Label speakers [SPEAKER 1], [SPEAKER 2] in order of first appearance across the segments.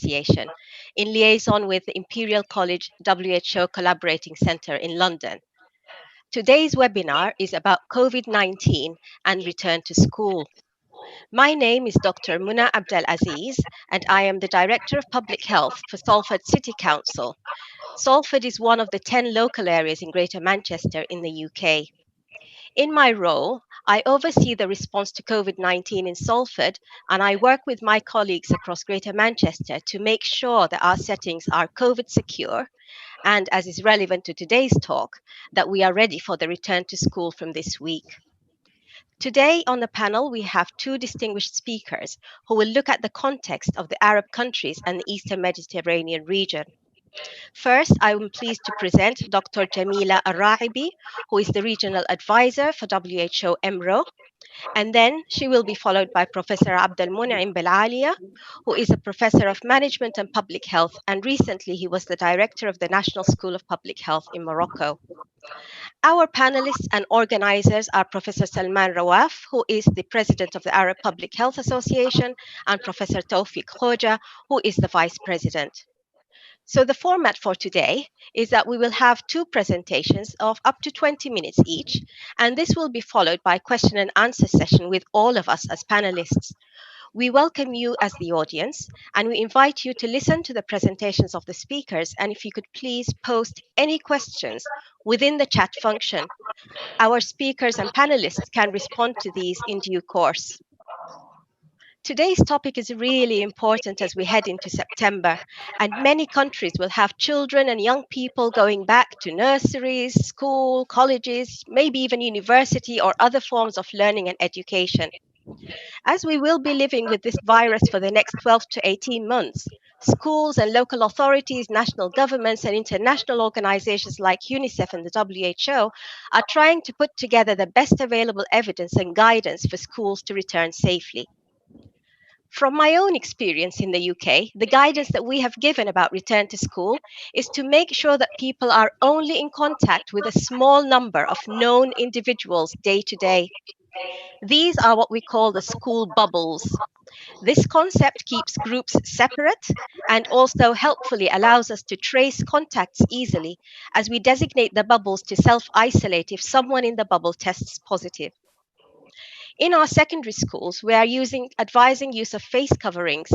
[SPEAKER 1] Association in liaison with the Imperial College WHO Collaborating Centre in London. Today's webinar is about COVID-19 and return to school. My name is Dr. Muna Abdulaziz, and I am the Director of Public Health for Salford City Council. Salford is one of the 10 local areas in Greater Manchester in the UK. In my role, I oversee the response to COVID-19 in Salford, and I work with my colleagues across Greater Manchester to make sure that our settings are COVID secure, and as is relevant to today's talk, that we are ready for the return to school from this week. Today on the panel, we have two distinguished speakers who will look at the context of the Arab countries and the Eastern Mediterranean region. First, I am pleased to present Dr. Jameela Alraiby, who is the Regional Advisor for WHO EMRO, and then she will be followed by Professor Abdelmonuim Belalia, who is a Professor of Management and Public Health, and recently he was the Director of the National School of Public Health in Morocco. Our panelists and organizers are Professor Salman Rawaf, who is the President of the Arab Public Health Association, and Professor Tawfik Khoja, who is the Vice President. So the format for today is that we will have two presentations of up to 20 minutes each, and this will be followed by a question and answer session with all of us as panelists. We welcome you as the audience, and we invite you to listen to the presentations of the speakers, and if you could please post any questions within the chat function. Our speakers and panelists can respond to these in due course. Today's topic is really important as we head into September, and many countries will have children and young people going back to nurseries, school, colleges, maybe even university or other forms of learning and education. As we will be living with this virus for the next 12 to 18 months, schools and local authorities, national governments, and international organizations like UNICEF and the WHO are trying to put together the best available evidence and guidance for schools to return safely. From my own experience in the UK, the guidance that we have given about return to school is to make sure that people are only in contact with a small number of known individuals day to day. These are what we call the school bubbles. This concept keeps groups separate and also helpfully allows us to trace contacts easily as we designate the bubbles to self-isolate if someone in the bubble tests positive. In our secondary schools, we are advising use of face coverings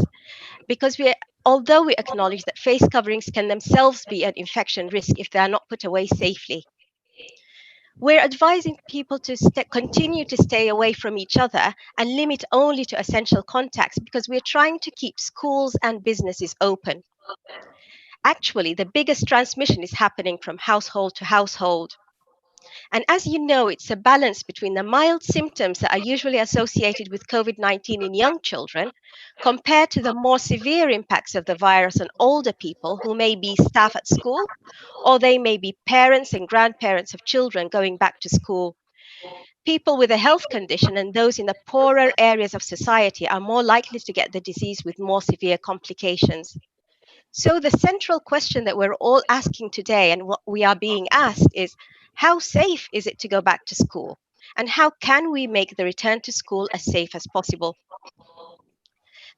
[SPEAKER 1] because although we acknowledge that face coverings can themselves be an infection risk if they are not put away safely. We're advising people to continue to stay away from each other and limit only to essential contacts because we're trying to keep schools and businesses open. Actually, the biggest transmission is happening from household to household. And as you know, it's a balance between the mild symptoms that are usually associated with COVID-19 in young children compared to the more severe impacts of the virus on older people who may be staff at school, or they may be parents and grandparents of children going back to school. People with a health condition and those in the poorer areas of society are more likely to get the disease with more severe complications. So the central question that we're all asking today and what we are being asked is, how safe is it to go back to school? And how can we make the return to school as safe as possible?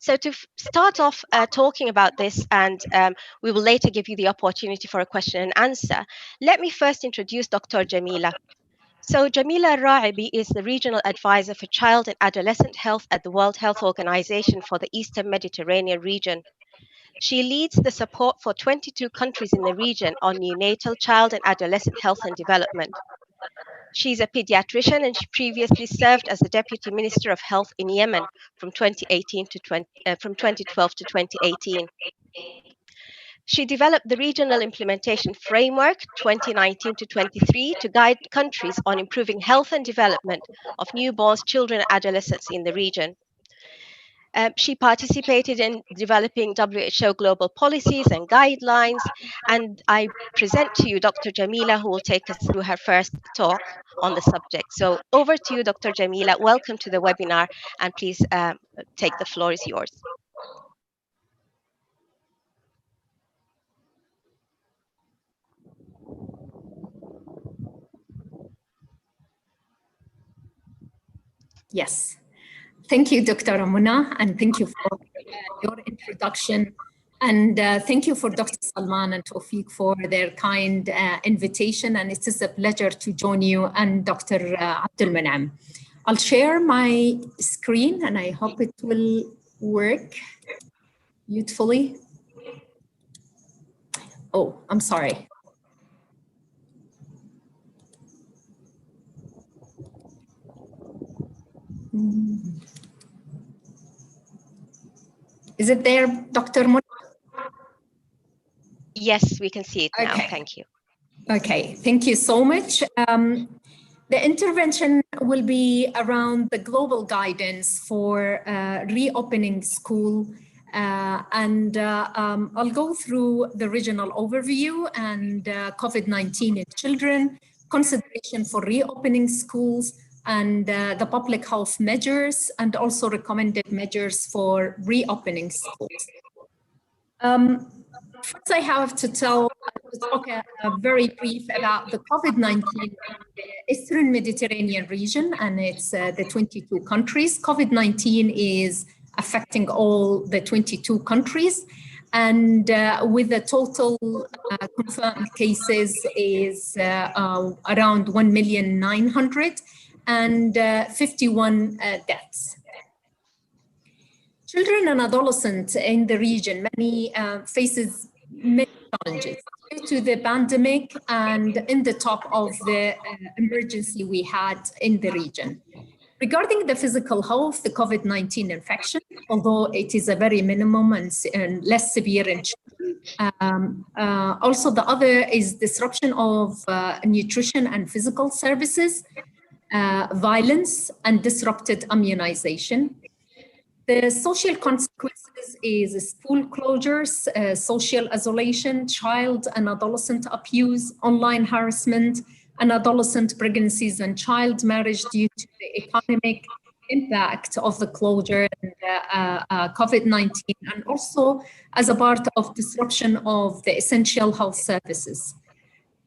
[SPEAKER 1] So to start off talking about this, and we will later give you the opportunity for a question and answer, let me first introduce Dr. Jameela. So Jameela Alraiby is the Regional Advisor for Child and Adolescent Health at the World Health Organization for the Eastern Mediterranean region. She leads the support for 22 countries in the region on neonatal, child and adolescent health and development. She's a pediatrician and she previously served as the Deputy Minister of Health in Yemen from 2012 to 2018. She developed the Regional Implementation Framework 2019 to 23 to guide countries on improving health and development of newborns, children and adolescents in the region. She participated in developing WHO global policies and guidelines, and I present to you Dr. Jameela, who will take us through her first talk on the subject. So over to you, Dr. Jameela. Welcome to the webinar, and please take the floor is yours.
[SPEAKER 2] Yes. Thank you, Dr. Muna, and thank you for your introduction And thank you for Dr. Salman and Tawfik for their kind invitation. And it is a pleasure to join you and Dr. Abdelmonuim. I'll share my screen and I hope it will work beautifully. Oh, I'm sorry. Is it there, Dr. Mon?
[SPEAKER 1] Yes, we can see it now.
[SPEAKER 2] Okay.
[SPEAKER 1] Thank you.
[SPEAKER 2] Okay, thank you so much. The intervention will be around the global guidance for reopening school. I'll go through the regional overview and COVID-19 in children, consideration for reopening schools, and the public health measures, and also recommended measures for reopening schools. First, I have to talk very brief about the COVID-19 in the Eastern Mediterranean region, and it's the 22 countries. COVID-19 is affecting all the 22 countries, and with the total confirmed cases is around 1,900,000 and 51 deaths. Children and adolescents in the region faces many challenges due to the pandemic and in the top of the emergency we had in the region. Regarding the physical health, the COVID-19 infection, although it is a very minimum and less severe in children. Also, the other is disruption of nutrition and physical services, violence, and disrupted immunization. The social consequences is school closures, social isolation, child and adolescent abuse, online harassment, and adolescent pregnancies and child marriage due to the economic impact of the closure and COVID-19, and also as a part of disruption of the essential health services.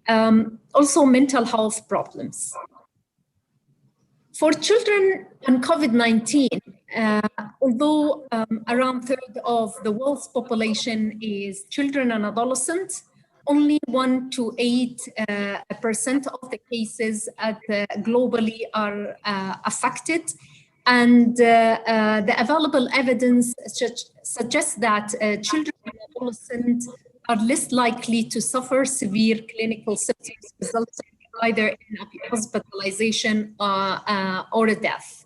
[SPEAKER 2] Also mental health problems. For children and COVID-19, although around a third of the world's population is children and adolescents, only 1 to 8% of the cases globally are affected. And the available evidence suggests that children and adolescents are less likely to suffer severe clinical symptoms resulting either in hospitalization or a death.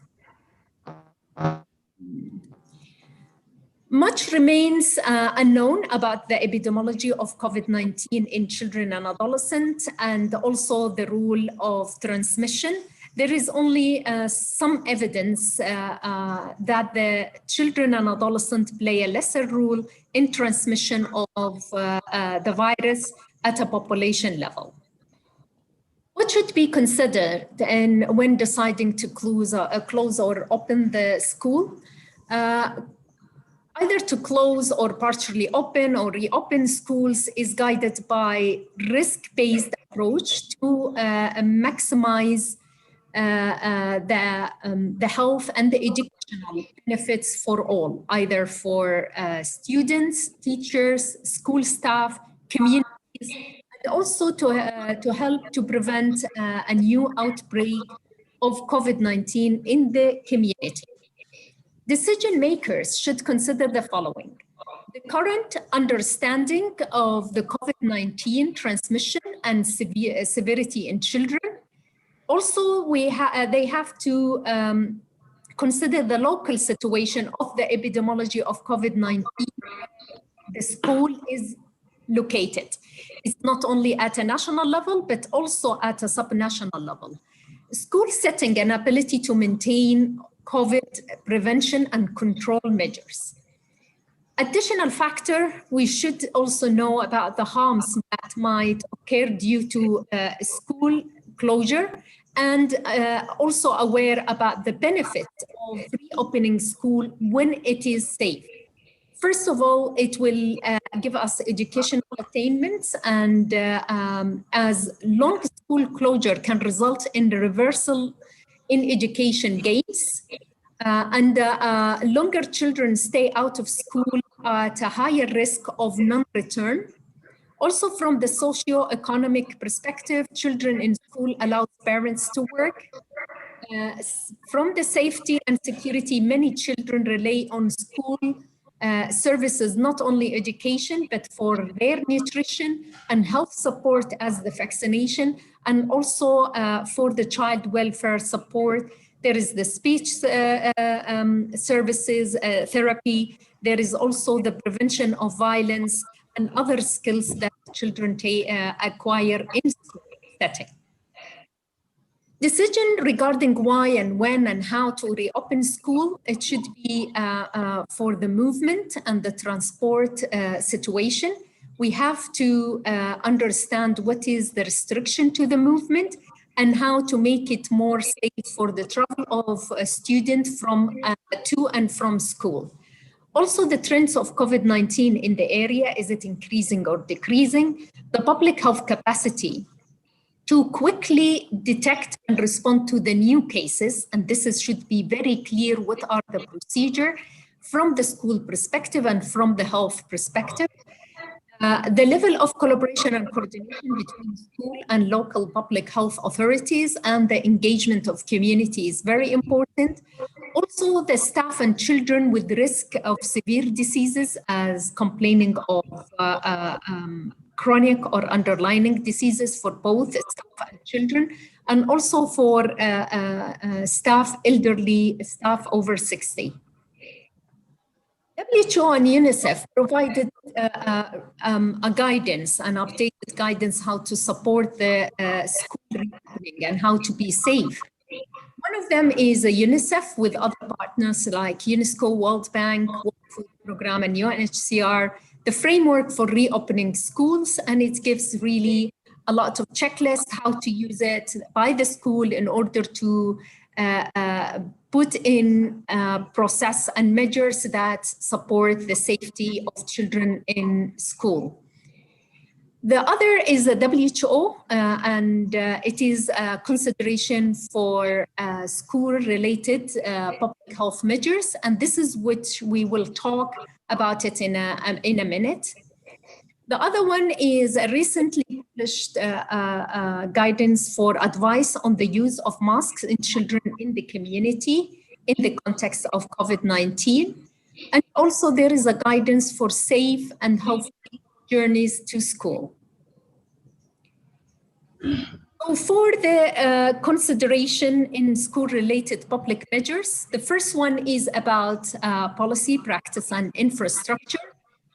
[SPEAKER 2] Much remains unknown about the epidemiology of COVID-19 in children and adolescents, and also the role of transmission. There is only some evidence that the children and adolescents play a lesser role in transmission of the virus at a population level. What should be considered when deciding to close or open the school? Either to close or partially open or reopen schools is guided by risk-based approach to maximize the health and the educational benefits for all, either for students, teachers, school staff, communities, and also to help to prevent a new outbreak of COVID-19 in the community. Decision makers should consider the following: the current understanding of the COVID-19 transmission and severity in children. Also, they have to consider the local situation of the epidemiology of COVID-19. The school is located. It's not only at a national level, but also at a subnational level. School setting and ability to maintain COVID prevention and control measures. Additional factor, we should also know about the harms that might occur due to school closure, and also aware about the benefit of reopening school when it is safe. First of all, it will give us educational attainments, and as long school closure can result in the reversal in education gains, and longer children stay out of school at a higher risk of non-return. Also, from the socio-economic perspective, children in school allows parents to work. From the safety and security, many children rely on school services, not only education, but for their nutrition and health support as the vaccination, and also for the child welfare support. There is the speech services, therapy. There is also the prevention of violence and other skills that children acquire in school setting. Decision regarding why and when and how to reopen school, it should be for the movement and the transport situation. We have to understand what is the restriction to the movement and how to make it more safe for the travel of a student from to and from school. Also, the trends of COVID-19 in the area, is it increasing or decreasing? The public health capacity to quickly detect and respond to the new cases, and should be very clear what are the procedure from the school perspective and from the health perspective. The level of collaboration and coordination between school and local public health authorities and the engagement of community is very important. Also, the staff and children with risk of severe diseases as complaining of chronic or underlying diseases for both staff and children, and also for staff, elderly staff over 60. WHO and UNICEF provided a guidance, an updated guidance how to support the school reopening and how to be safe. One of them is UNICEF with other partners like UNESCO, World Bank, World Food Programme, and UNHCR, the framework for reopening schools, and it gives really a lot of checklists how to use it by the school in order to put in process and measures that support the safety of children in school. The other is the WHO, and it is a consideration for school-related public health measures, and this is which we will talk about it in a minute. The other one is a recently published guidance for advice on the use of masks in children in the community in the context of COVID-19. And also there is a guidance for safe and healthy journeys to school. So for the consideration in school-related public measures, the first one is about policy, practice, and infrastructure.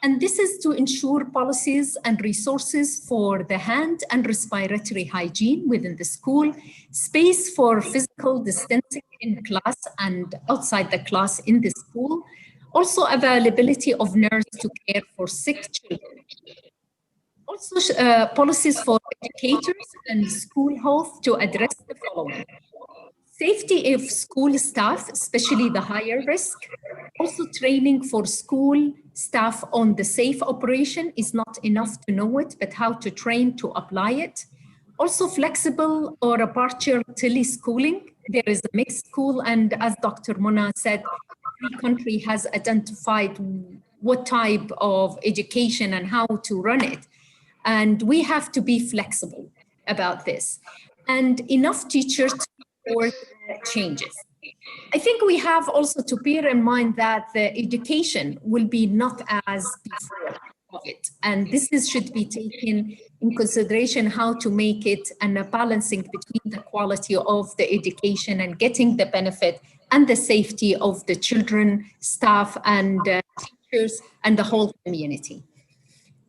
[SPEAKER 2] And this is to ensure policies and resources for the hand and respiratory hygiene within the school, space for physical distancing in class and outside the class in the school, also availability of nurse to care for sick children. Also policies for educators and school health to address the following. Safety of school staff, especially the higher risk. Also training for school staff on the safe operation is not enough to know it, but how to train to apply it. Also flexible or a partial tele-schooling. There is a mixed school, and as Dr. Mona said, every country has identified what type of education and how to run it. And we have to be flexible about this. And enough teachers to support changes. I think we have also to bear in mind that the education will be not as before COVID. And this should be taken in consideration how to make it and a balancing between the quality of the education and getting the benefit and the safety of the children, staff, and teachers and the whole community.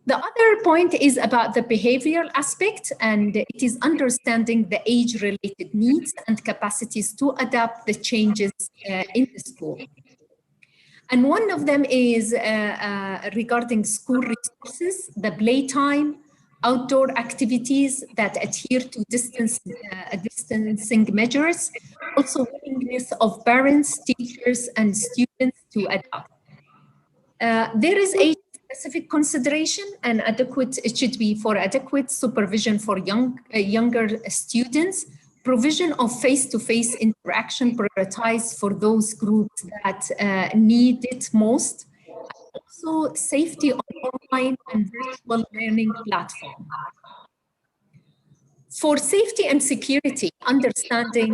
[SPEAKER 2] The other point is about the behavioral aspect, and it is understanding the age-related needs and capacities to adapt the changes in the school. And one of them is regarding school resources, the playtime, outdoor activities that adhere to distancing measures, also willingness of parents, teachers, and students to adapt. There is a specific consideration and adequate, it should be for adequate supervision for younger students, provision of face-to-face interaction prioritized for those groups that need it most, also safety on online and virtual learning platform. For safety and security, understanding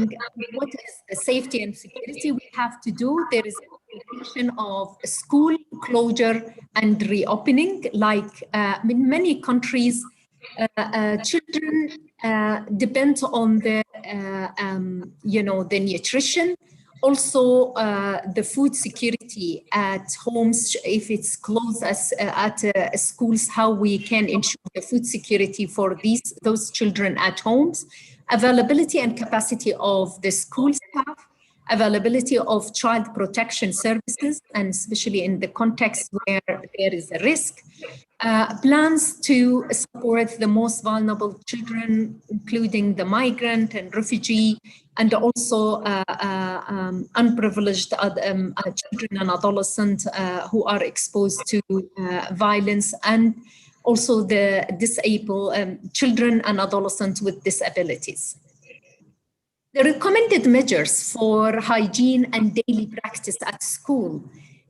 [SPEAKER 2] what is the safety and security we have to do, there is implication of school closure and reopening. Like in many countries, children depend on the, the nutrition. Also, the food security at homes, if it's closed as at schools, how we can ensure the food security for those children at homes, availability and capacity of the school staff, availability of child protection services, and especially in the context where there is a risk, plans to support the most vulnerable children, including the migrant and refugee, and also unprivileged children and adolescents who are exposed to violence, and also the disabled children and adolescents with disabilities. The recommended measures for hygiene and daily practice at school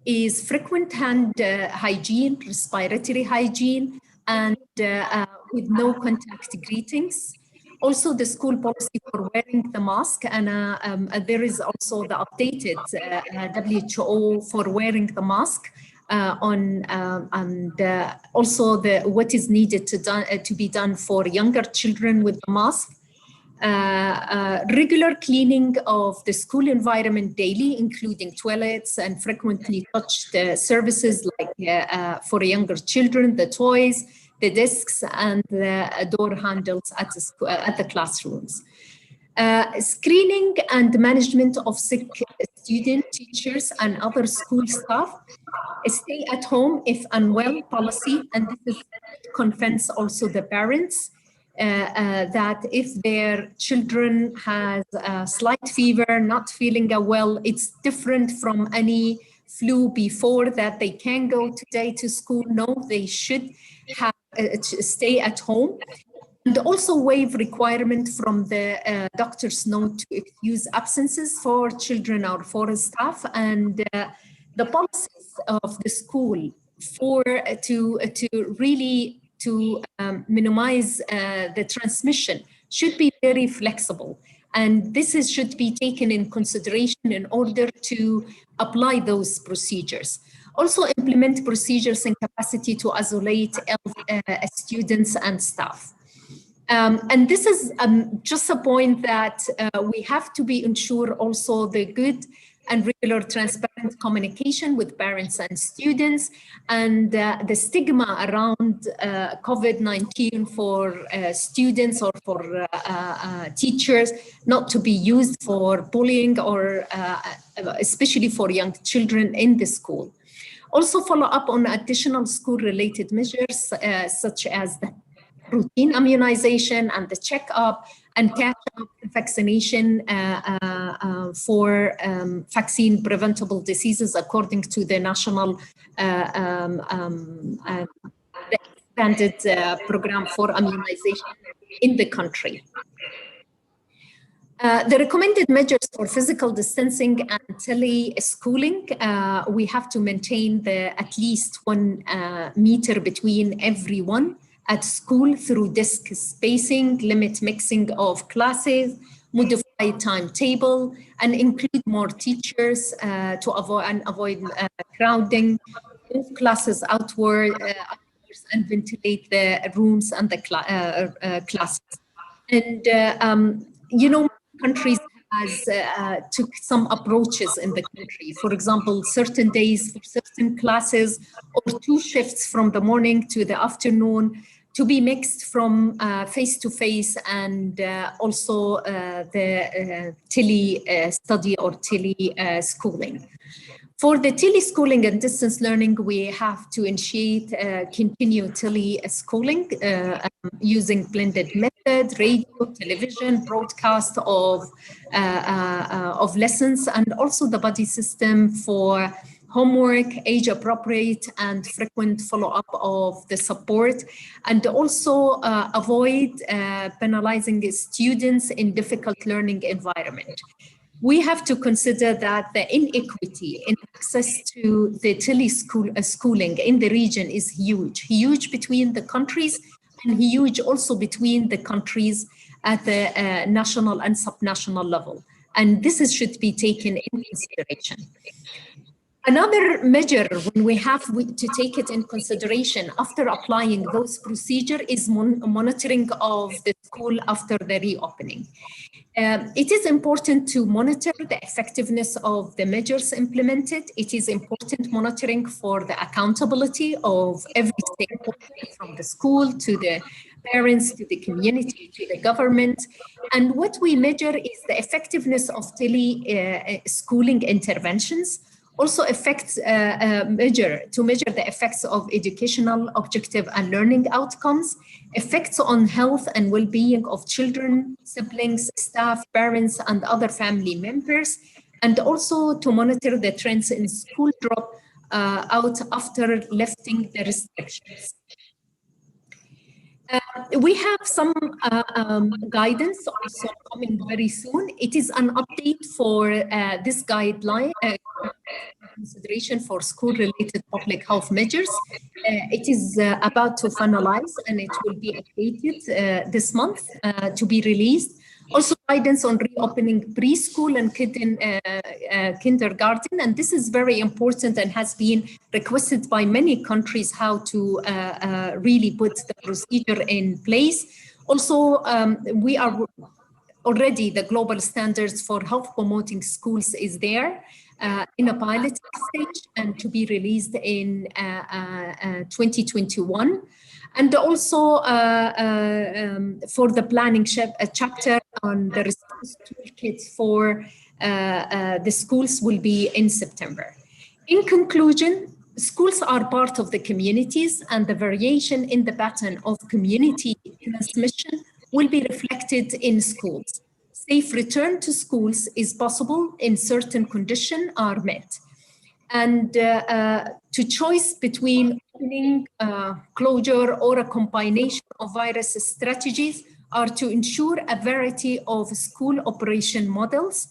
[SPEAKER 2] is frequent hand hygiene, respiratory hygiene, and with no contact greetings. Also, the school policy for wearing the mask, and there is also the updated WHO for wearing the mask and also what is needed to be done for younger children with the mask. Regular cleaning of the school environment daily, including toilets and frequently touched services like for younger children, the toys, the desks, and the door handles at the classrooms. Screening and management of sick student, teachers, and other school staff. Stay at home if unwell policy, and this is confronts also the parents. That if their children has a slight fever, not feeling well, it's different from any flu before, that they can go today to school. No, they should have stay at home. And also waive requirement from the doctor's note to excuse absences for children or for staff, and the policies of the school for to really minimize the transmission should be very flexible. And this should be taken in consideration in order to apply those procedures. Also implement procedures and capacity to isolate students and staff. And this is just a point that we have to be ensure also the good and regular transparent communication with parents and students, and the stigma around COVID-19 for students or for teachers not to be used for bullying or especially for young children in the school. Also follow up on additional school-related measures such as the routine immunization and the checkup and catch-up vaccination for vaccine preventable diseases according to the national expanded program for immunization in the country. The recommended measures for physical distancing and tele-schooling, we have to maintain at least 1 meter between everyone at school through desk spacing, limit mixing of classes, modify timetable, and include more teachers to avoid crowding, move classes outward, and ventilate the rooms and the classes. And countries has took some approaches in the country. For example, certain days for certain classes, or 2 shifts from the morning to the afternoon, to be mixed from face-to-face, and also the tele-study or tele-schooling. For the tele-schooling and distance learning, we have to initiate continue tele-schooling using blended method, radio, television, broadcast of lessons, and also the buddy system for homework, age appropriate, and frequent follow-up of the support, and also avoid penalizing the students in difficult learning environment. we have to consider that the inequity in access to the tele-schooling in the region is huge between the countries and huge also between the countries at the national and subnational level. And this should be taken in consideration. Another measure when we have to take it in consideration after applying those procedures is monitoring of the school after the reopening. It is important to monitor the effectiveness of the measures implemented. It is important monitoring for the accountability of every stakeholder from the school to the parents, to the community, to the government. And what we measure is the effectiveness of tele-schooling interventions. Also affects measure the effects of educational objective and learning outcomes, effects on health and well-being of children, siblings, staff, parents, and other family members, and also to monitor the trends in school drop out after lifting the restrictions. We have some guidance also coming very soon. It is an update for this guideline consideration for school-related public health measures. It is about to finalize and it will be updated this month to be released. Also guidance on reopening preschool and kindergarten, and this is very important and has been requested by many countries how to really put the procedure in place. Also, we are already the global standards for health promoting schools is there in a pilot stage and to be released in 2021. And also for the planning chapter on the response toolkit for the schools will be in September. In conclusion, schools are part of the communities and the variation in the pattern of community transmission will be reflected in schools. Safe return to schools is possible in certain conditions are met. And to choice between opening, closure, or a combination of virus strategies are to ensure a variety of school operation models.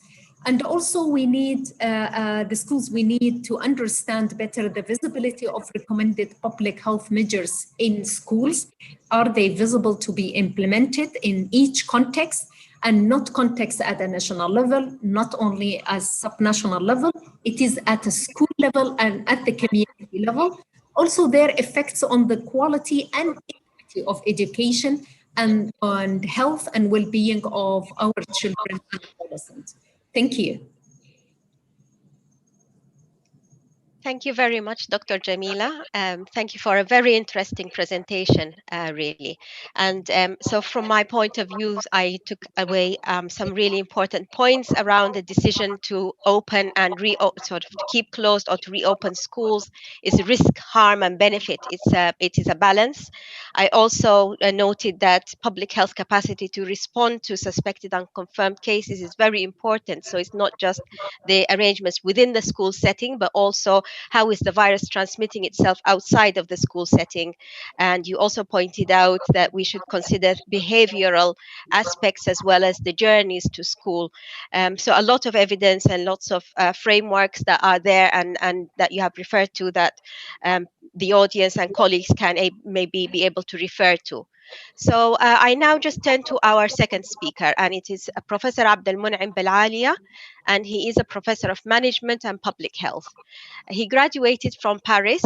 [SPEAKER 2] And also we need, the schools, we need to understand better the visibility of recommended public health measures in schools. Are they visible to be implemented in each context? And not context at a national level, not only as subnational level, it is at a school level and at the community level. Also their effects on the quality and equity of education and on health and well-being of our children and adolescents. Thank you.
[SPEAKER 1] Thank you very much, Dr. Jameela. Thank you for a very interesting presentation, really. And so from my point of view, I took away some really important points around the decision to open and sort of to keep closed or to reopen schools is risk, harm, and benefit. It is a balance. I also noted that public health capacity to respond to suspected and confirmed cases is very important. So it's not just the arrangements within the school setting, but also how is the virus transmitting itself outside of the school setting. And you also pointed out that we should consider behavioral aspects as well as the journeys to school. So a lot of evidence and lots of frameworks that are there and that you have referred to that the audience and colleagues can maybe be able to refer to. So I now just turn to our second speaker, and it is Professor Abdelmonuim Belalia, and he is a professor of management and public health. He graduated from Paris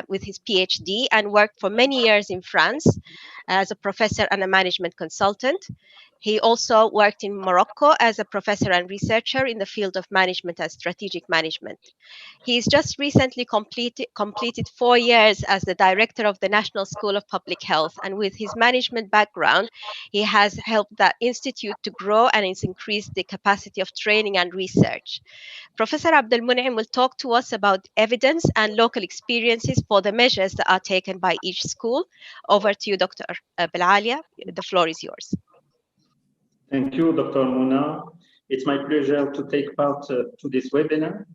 [SPEAKER 1] with his PhD and worked for many years in France as a professor and a management consultant. He also worked in Morocco as a professor and researcher in the field of management and strategic management. He's just recently completed 4 years as the director of the National School of Public Health, and with his management background, he has helped that institute to grow and it's increased the capacity of training and research. Professor Abdelmonuim will talk to us about evidence and local experiences for the measures that are taken by each school. Over to you, Dr. Belalia. The floor is yours.
[SPEAKER 3] Thank you, Dr. Mona. It's my pleasure to take part to this webinar.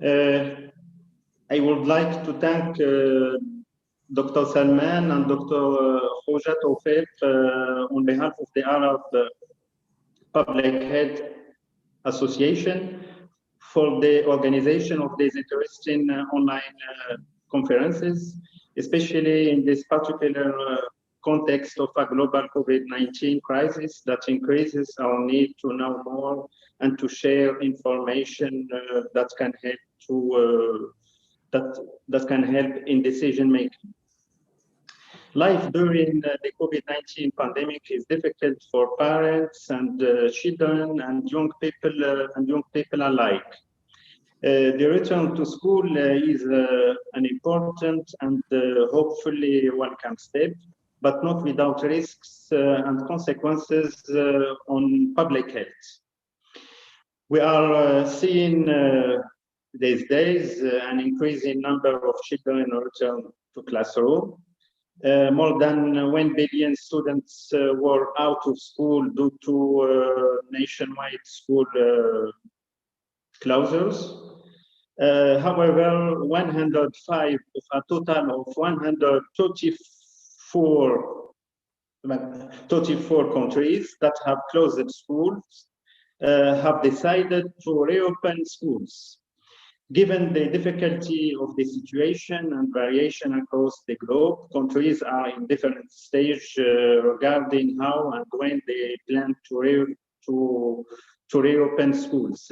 [SPEAKER 3] I would like to thank Dr. Salman and Dr. Khoja Tawfik on behalf of the Arab Public Health Association for the organization of these interesting online conferences, especially in this particular context of a global COVID-19 crisis that increases our need to know more and to share information that can help to that can help in decision making. Life during the COVID-19 pandemic is difficult for parents and children and young people alike. The return to school is an important and hopefully welcome step, but not without risks and consequences on public health. We are seeing these days an increasing number of children return to classroom. More than 1 billion students were out of school due to nationwide school closures. However, 105 of a total of 134 countries that have closed schools have decided to reopen schools. Given the difficulty of the situation and variation across the globe, countries are in different stages regarding how and when they plan to reopen schools.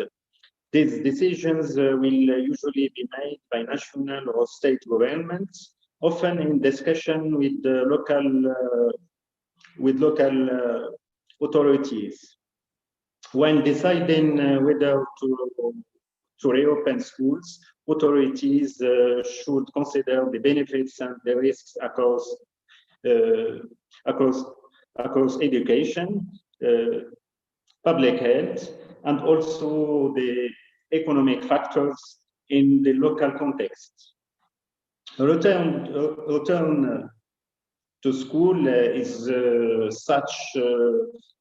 [SPEAKER 3] These decisions will usually be made by national or state governments, often in discussion with the local authorities. When deciding whether to reopen schools, authorities should consider the benefits and the risks across education, public health, and also the economic factors in the local context. Return to school is such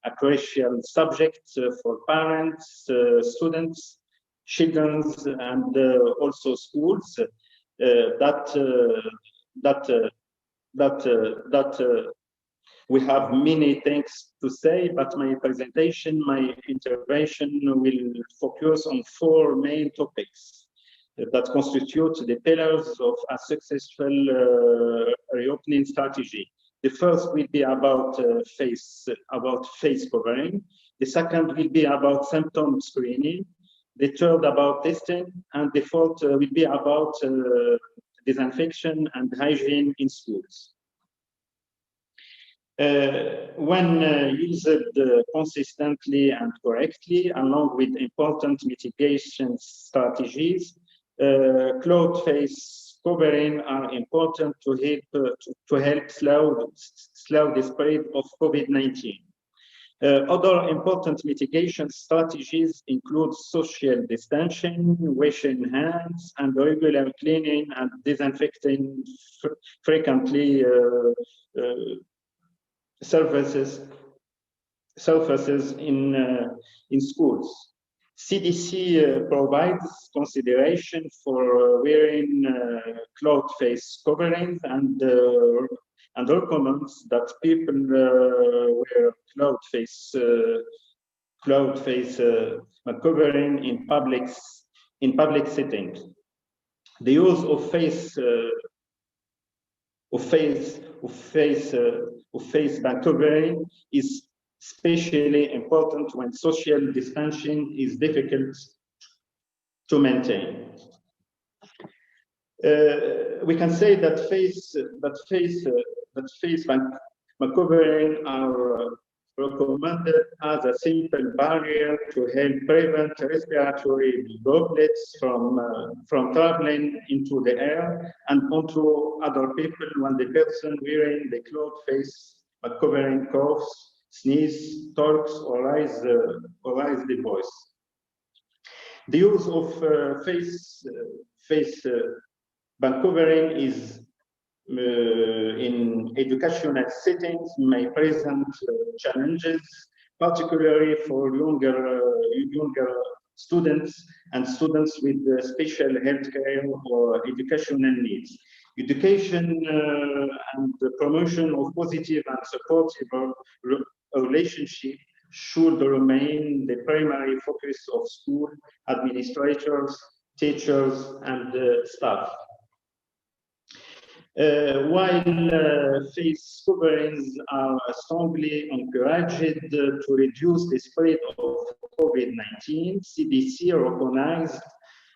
[SPEAKER 3] a crucial subject for parents, students, children, and also schools that we have many things to say, but my intervention will focus on 4 main topics that constitute the pillars of a successful reopening strategy. The first will be about face covering. The second will be about symptom screening. The third about testing, and the fourth will be about disinfection and hygiene in schools. When used consistently and correctly, along with important mitigation strategies, cloth face covering are important to help slow the spread of COVID-19. Other important mitigation strategies include social distancing, washing hands, and regular cleaning and disinfecting frequently surfaces in schools. CDC provides consideration for wearing cloth face coverings and recommends that people wear cloth face covering in public settings. The use of face covering is especially important when social distancing is difficult to maintain. We can say that face covering are recommended as a simple barrier to help prevent respiratory droplets from traveling into the air and onto other people when the person wearing the cloth face covering coughs, sneeze, talks, or raise the voice. The use of face covering is in educational settings may present challenges, particularly for younger students and students with special healthcare or educational needs. Education and the promotion of positive and supportive relationship should remain the primary focus of school administrators, teachers, and staff. While face coverings are strongly encouraged to reduce the spread of COVID-19, CDC recognized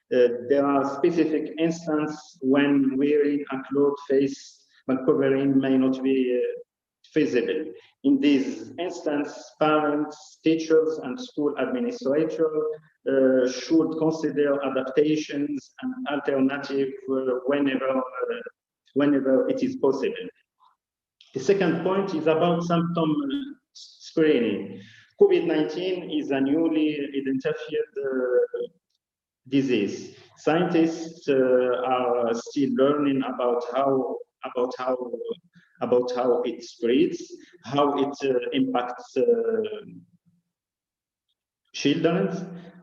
[SPEAKER 3] there are specific instances when wearing a cloth face covering may not be feasible. In these instances, parents, teachers, and school administrators should consider adaptations and alternatives whenever it is possible. The second point is about symptom screening. COVID-19 is a newly identified disease. Scientists are still learning about how it spreads, how it impacts children,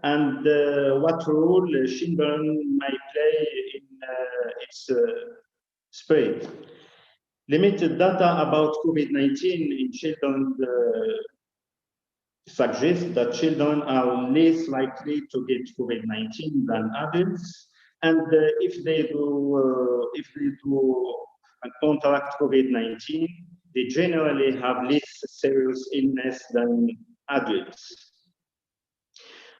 [SPEAKER 3] and what role children may play in its spread. Limited data about COVID-19 in children suggests that children are less likely to get COVID-19 than adults, and if they do contract COVID-19, they generally have less serious illness than adults.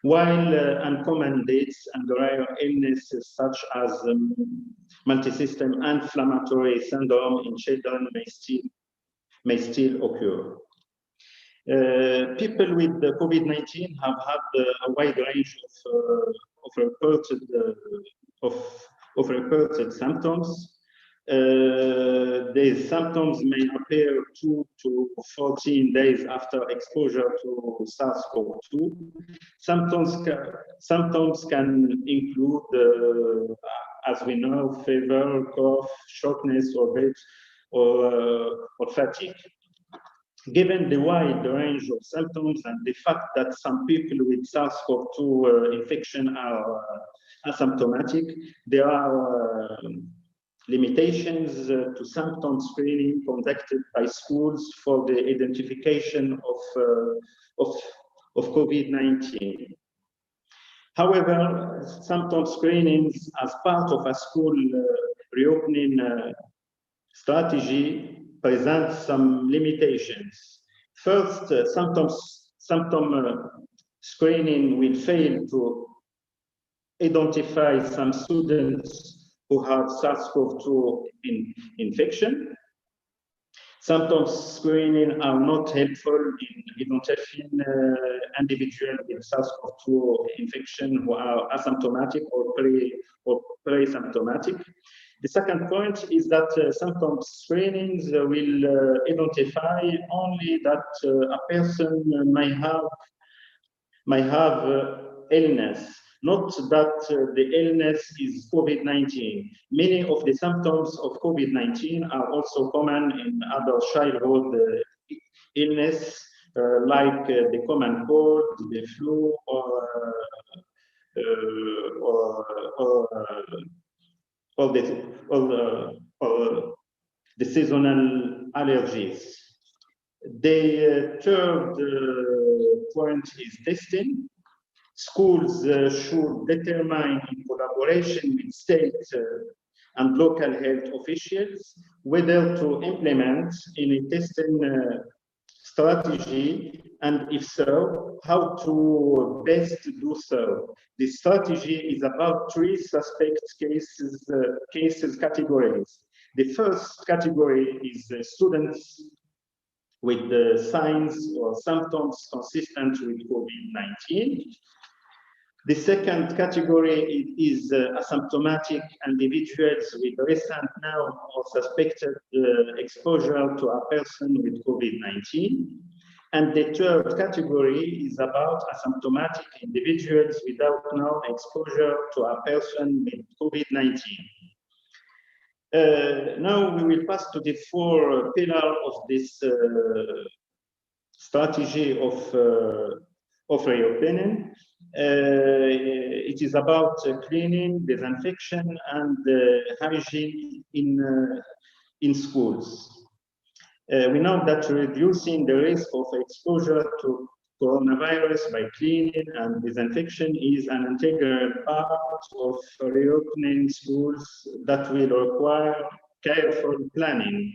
[SPEAKER 3] While uncommon deaths and rare illnesses such as multi-system inflammatory syndrome in children may still occur. People with COVID-19 have had a wide range of reported symptoms. These symptoms may appear 2 to 14 days after exposure to SARS-CoV-2. Symptoms can include, as we know, fever, cough, shortness or fatigue. Given the wide range of symptoms and the fact that some people with SARS-CoV-2 infection are asymptomatic, there are limitations to symptom screening conducted by schools for the identification of COVID-19. However, symptom screenings as part of a school reopening strategy present some limitations. First, symptom screening will fail to identify some students who have SARS-CoV-2 infection. Symptom screening are not helpful in identifying individuals with SARS-CoV-2 infection who are asymptomatic or pre-symptomatic. The second point is that symptom screenings will identify only that a person may have illness, not that the illness is COVID-19. Many of the symptoms of COVID-19 are also common in other childhood illness, like the common cold, the flu, or the seasonal allergies. The third point is testing. Schools should determine in collaboration with state and local health officials whether to implement any testing strategy, and if so, how to best do so. The strategy is about 3 suspect cases categories. The first category is students with the signs or symptoms consistent with COVID-19. The second category is asymptomatic individuals with recent known or suspected exposure to a person with COVID-19. And the third category is about asymptomatic individuals without known exposure to a person with COVID-19. Now we will pass to the 4 pillars of this strategy of reopening. It is about cleaning, disinfection, and hygiene in schools. We know that reducing the risk of exposure to coronavirus by cleaning and disinfection is an integral part of reopening schools that will require careful planning.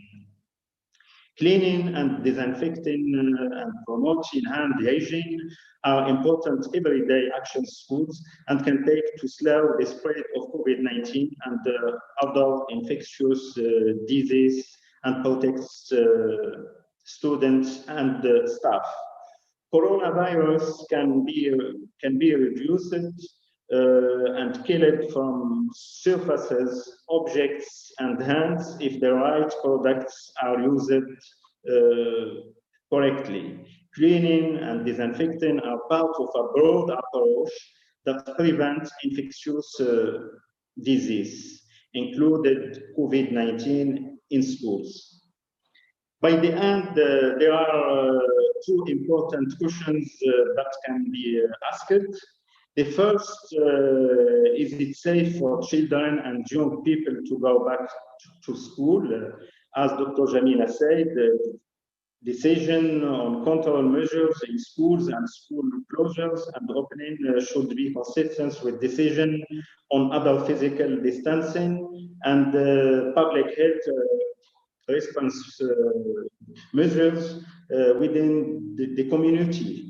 [SPEAKER 3] Cleaning and disinfecting and promoting hand hygiene are important everyday actions schools and can take to slow the spread of COVID-19 and other infectious diseases and protect students and staff. Coronavirus can be reduced and killed from surfaces, objects, and hands if the right products are used correctly. Cleaning and disinfecting are part of a broad approach that prevents infectious disease, included COVID-19 in schools. By the end, there are two important questions that can be asked. The first, is it safe for children and young people to go back to school? As Dr. Jameela said, decision on control measures in schools and school closures and opening should be consistent with decision on other physical distancing and public health response measures within the community.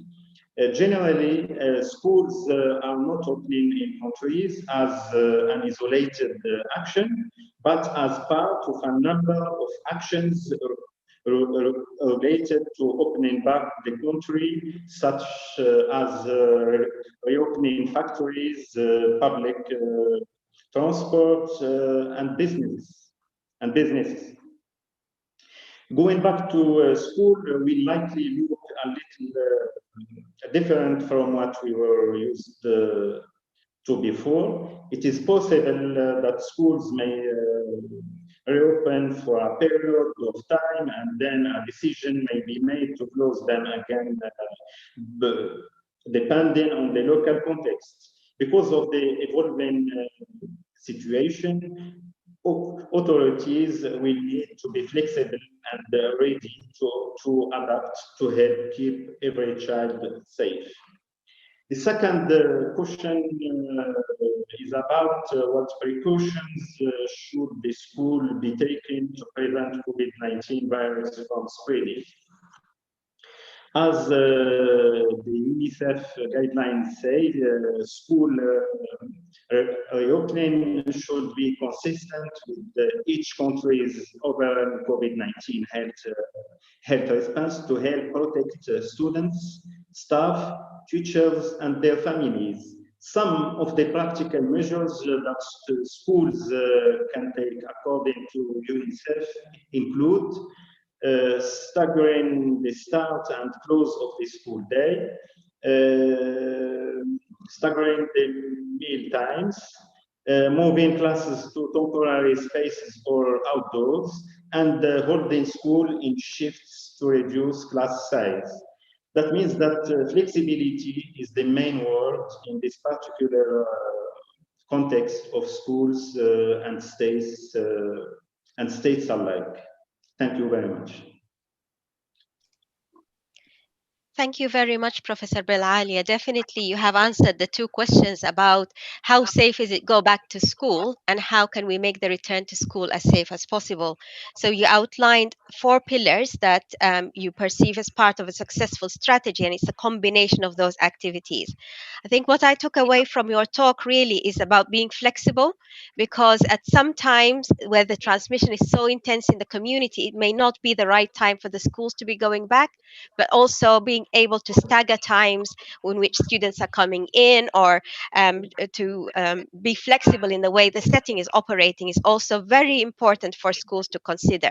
[SPEAKER 3] Generally, schools are not opening in countries as an isolated action, but as part of a number of actions related to opening back the country, such as reopening factories, public transport, and businesses. Going back to school will likely look a little different from what we were used to before. It is possible that schools may reopen for a period of time and then a decision may be made to close them again, depending on the local context. Because of the evolving situation, authorities will need to be flexible and ready to adapt to help keep every child safe. The second question is about what precautions should the school be taking to prevent COVID-19 virus from spreading. As the UNICEF guidelines say, school reopening should be consistent with each country's overall COVID-19 health response to help protect students, staff, teachers, and their families. Some of the practical measures that schools can take according to UNICEF include staggering the start and close of the school day, staggering the meal times, moving classes to temporary spaces or outdoors, and holding school in shifts to reduce class size. That means that flexibility is the main word in this particular context of schools and states alike. Thank you very much.
[SPEAKER 1] Thank you very much, Professor Belalia. Definitely, you have answered the two questions about how safe is it go back to school and how can we make the return to school as safe as possible. So you outlined 4 pillars that you perceive as part of a successful strategy, and it's a combination of those activities. I think what I took away from your talk really is about being flexible, because at some times where the transmission is so intense in the community, it may not be the right time for the schools to be going back, but also being able to stagger times in which students are coming in, or to be flexible in the way the setting is operating, is also very important for schools to consider.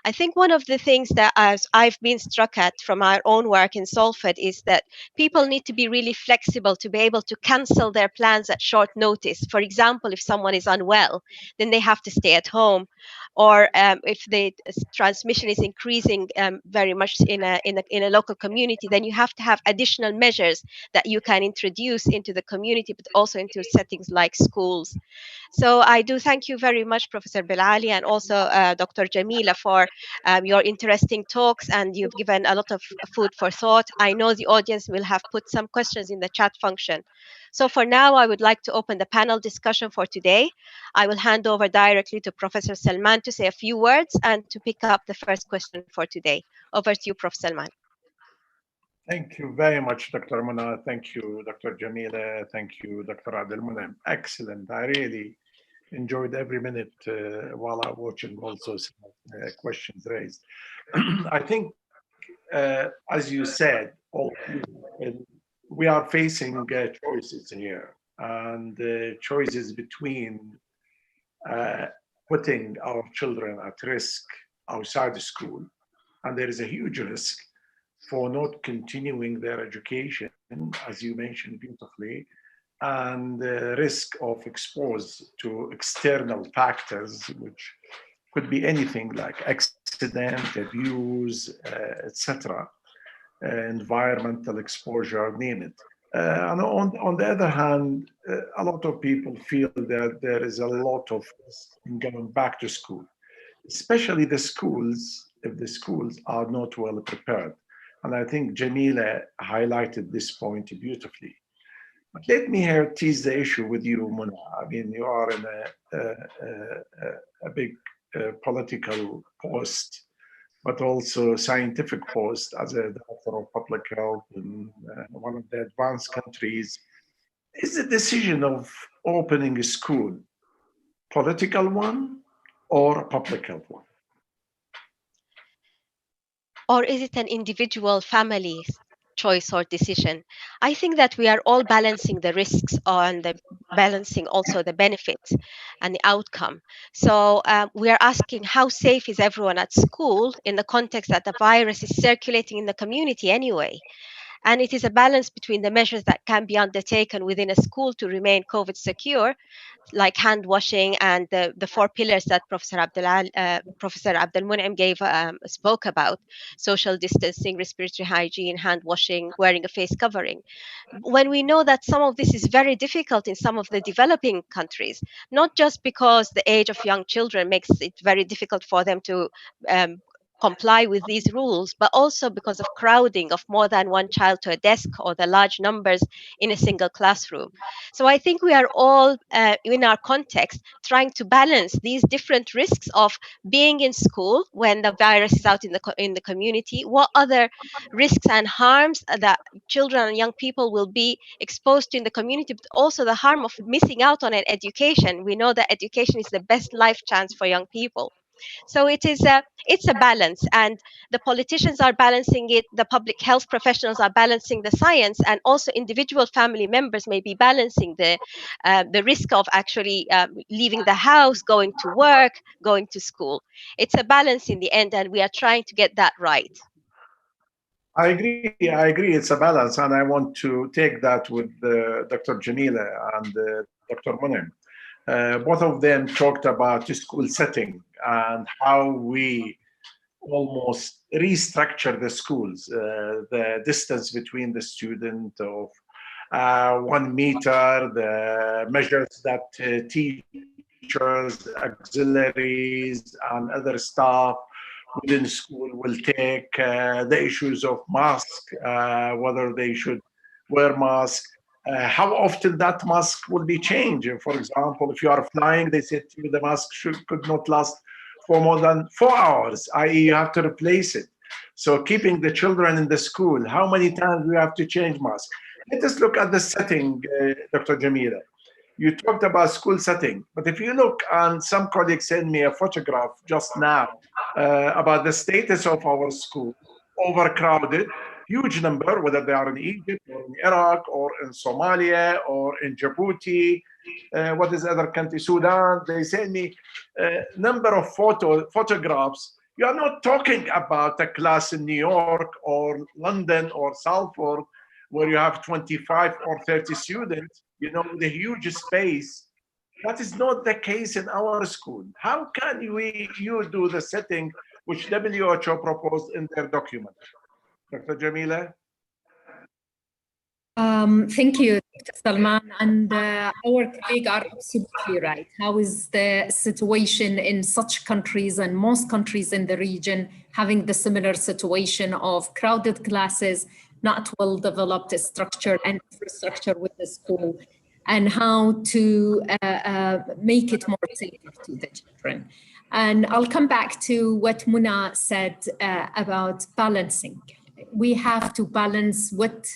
[SPEAKER 1] I think one of the things that I've been struck at from our own work in Salford is that people need to be really flexible to be able to cancel their plans at short notice. For example, if someone is unwell, then they have to stay at home. Or if the transmission is increasing very much in a local community, then you have to have additional measures that you can introduce into the community, but also into settings like schools. So I do thank you very much, Professor Belalia, and also Dr. Jameela, for your interesting talks, and you've given a lot of food for thought. I know the audience will have put some questions in the chat function. So for now, I would like to open the panel discussion for today. I will hand over directly to Professor Salman to say a few words and to pick up the first question for today. Over to you, Prof. Salman.
[SPEAKER 4] Thank you very much, Dr. Mona. Thank you, Dr. Jameela. Thank you, Dr. Abdelmonuim. Excellent. I really enjoyed every minute while I'm watching also some questions raised. I think, as you said, we are facing choices here, and choices between putting our children at risk outside the school, and there is a huge risk for not continuing their education, as you mentioned beautifully, and the risk of exposed to external factors, which could be anything like accident, abuse, etc., environmental exposure, name it. And on the other hand, a lot of people feel that there is a lot of risk in going back to school, especially the schools, if the schools are not well prepared. And I think Jameela highlighted this point beautifully. But let me here tease the issue with you, Mona. I mean, you are in a big political post, but also scientific post as a doctor of public health in one of the advanced countries. Is the decision of opening a school political one or a public health one?
[SPEAKER 1] Or is it an individual family's choice or decision? I think that we are all balancing the risks and balancing also the benefits and the outcome. So we are asking, how safe is everyone at school in the context that the virus is circulating in the community anyway? And it is a balance between the measures that can be undertaken within a school to remain COVID secure, like hand washing and the four pillars that Professor Abdelmonuim spoke about: social distancing, respiratory hygiene, hand washing, wearing a face covering. When we know that some of this is very difficult in some of the developing countries, not just because the age of young children makes it very difficult for them to comply with these rules, but also because of crowding of more than one child to a desk or the large numbers in a single classroom. So I think we are all in our context trying to balance these different risks of being in school when the virus is out in the community. What other risks and harms that children and young people will be exposed to in the community, but also the harm of missing out on an education. We know that education is the best life chance for young people. So it's a balance, and the politicians are balancing it, the public health professionals are balancing the science, and also individual family members may be balancing the risk of actually leaving the house, going to work, going to school. It's a balance in the end, and we are trying to get that right.
[SPEAKER 4] I agree. It's a balance, and I want to take that with Dr. Jameela and Dr. Monim. Both of them talked about the school setting and how we almost restructure the schools, the distance between the student of 1 meter, the measures that teachers, auxiliaries, and other staff within school will take, the issues of mask, whether they should wear mask, how often that mask will be changed. For example, if you are flying, they said to you the mask could not last for more than 4 hours, i.e. you have to replace it. So keeping the children in the school, how many times do we have to change mask? Let us look at the setting, Dr. Jameela. You talked about school setting, but if you look, and some colleagues sent me a photograph just now about the status of our school, overcrowded, huge number, whether they are in Egypt or in Iraq or in Somalia or in Djibouti, what is the other country, Sudan. They send me a number of photographs. You are not talking about a class in New York or London or Salford where you have 25 or 30 students, you know, with a huge space. That is not the case in our school. How can you do the setting which WHO proposed in their document? Dr. Jameela?
[SPEAKER 2] Thank you, Dr. Salman. And our colleagues are absolutely right. How is the situation in such countries and most countries in the region having the similar situation of crowded classes, not well-developed structure and infrastructure with the school, and how to make it more safer to the children. And I'll come back to what Muna said about balancing. We have to balance what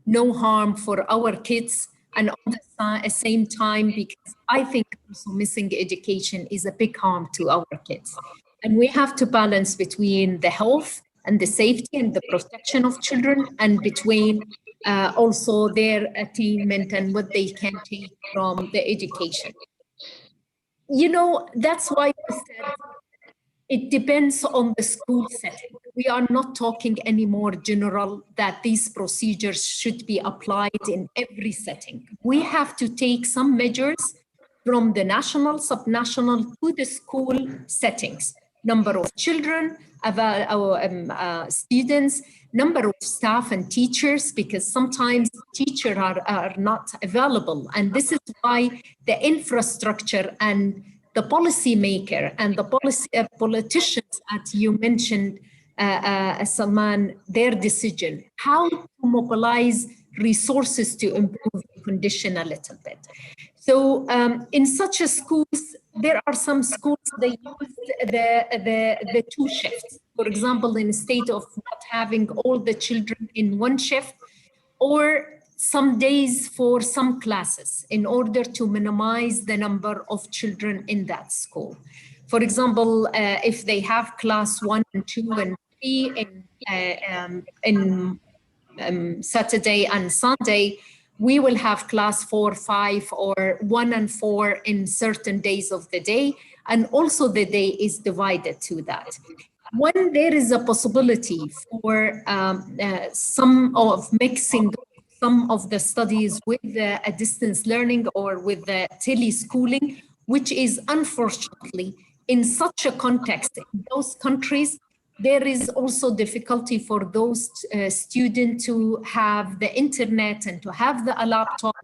[SPEAKER 2] no harm for our kids, and at the same time, because I think also missing education is a big harm to our kids. And we have to balance between the health and the safety and the protection of children, and between also their attainment and what they can take from the education. You know, that's why we said it depends on the school setting. We are not talking anymore general that these procedures should be applied in every setting. We have to take some measures from the national, subnational to the school settings. Number of children, students, number of staff and teachers, because sometimes teachers are not available. And this is why the infrastructure and the policymaker and the politicians, as you mentioned, Salman, their decision, how to mobilize resources to improve the condition a little bit. So in such a schools, there are some schools, they use the two shifts. For example, instead of not having all the children in one shift, or some days for some classes in order to minimize the number of children in that school. For example, if they have class 1 and 2 and 3 in Saturday and Sunday, we will have class 4, 5, or 1 and 4 in certain days of the day. And also the day is divided to that. When there is a possibility for some of mixing some of the studies with a distance learning or with the tele-schooling, which is unfortunately in such a context in those countries, there is also difficulty for those students to have the internet and to have the laptop,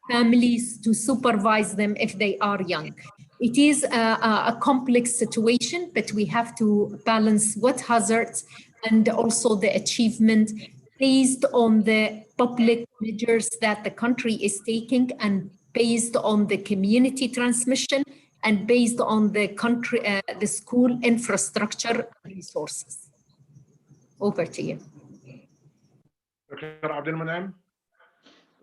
[SPEAKER 2] families to supervise them if they are young. It is a complex situation, but we have to balance what hazards and also the achievement based on the public measures that the country is taking, and based on the community transmission, and based on the country, the school infrastructure resources. Over to you.
[SPEAKER 4] Dr. Abdelmonuim.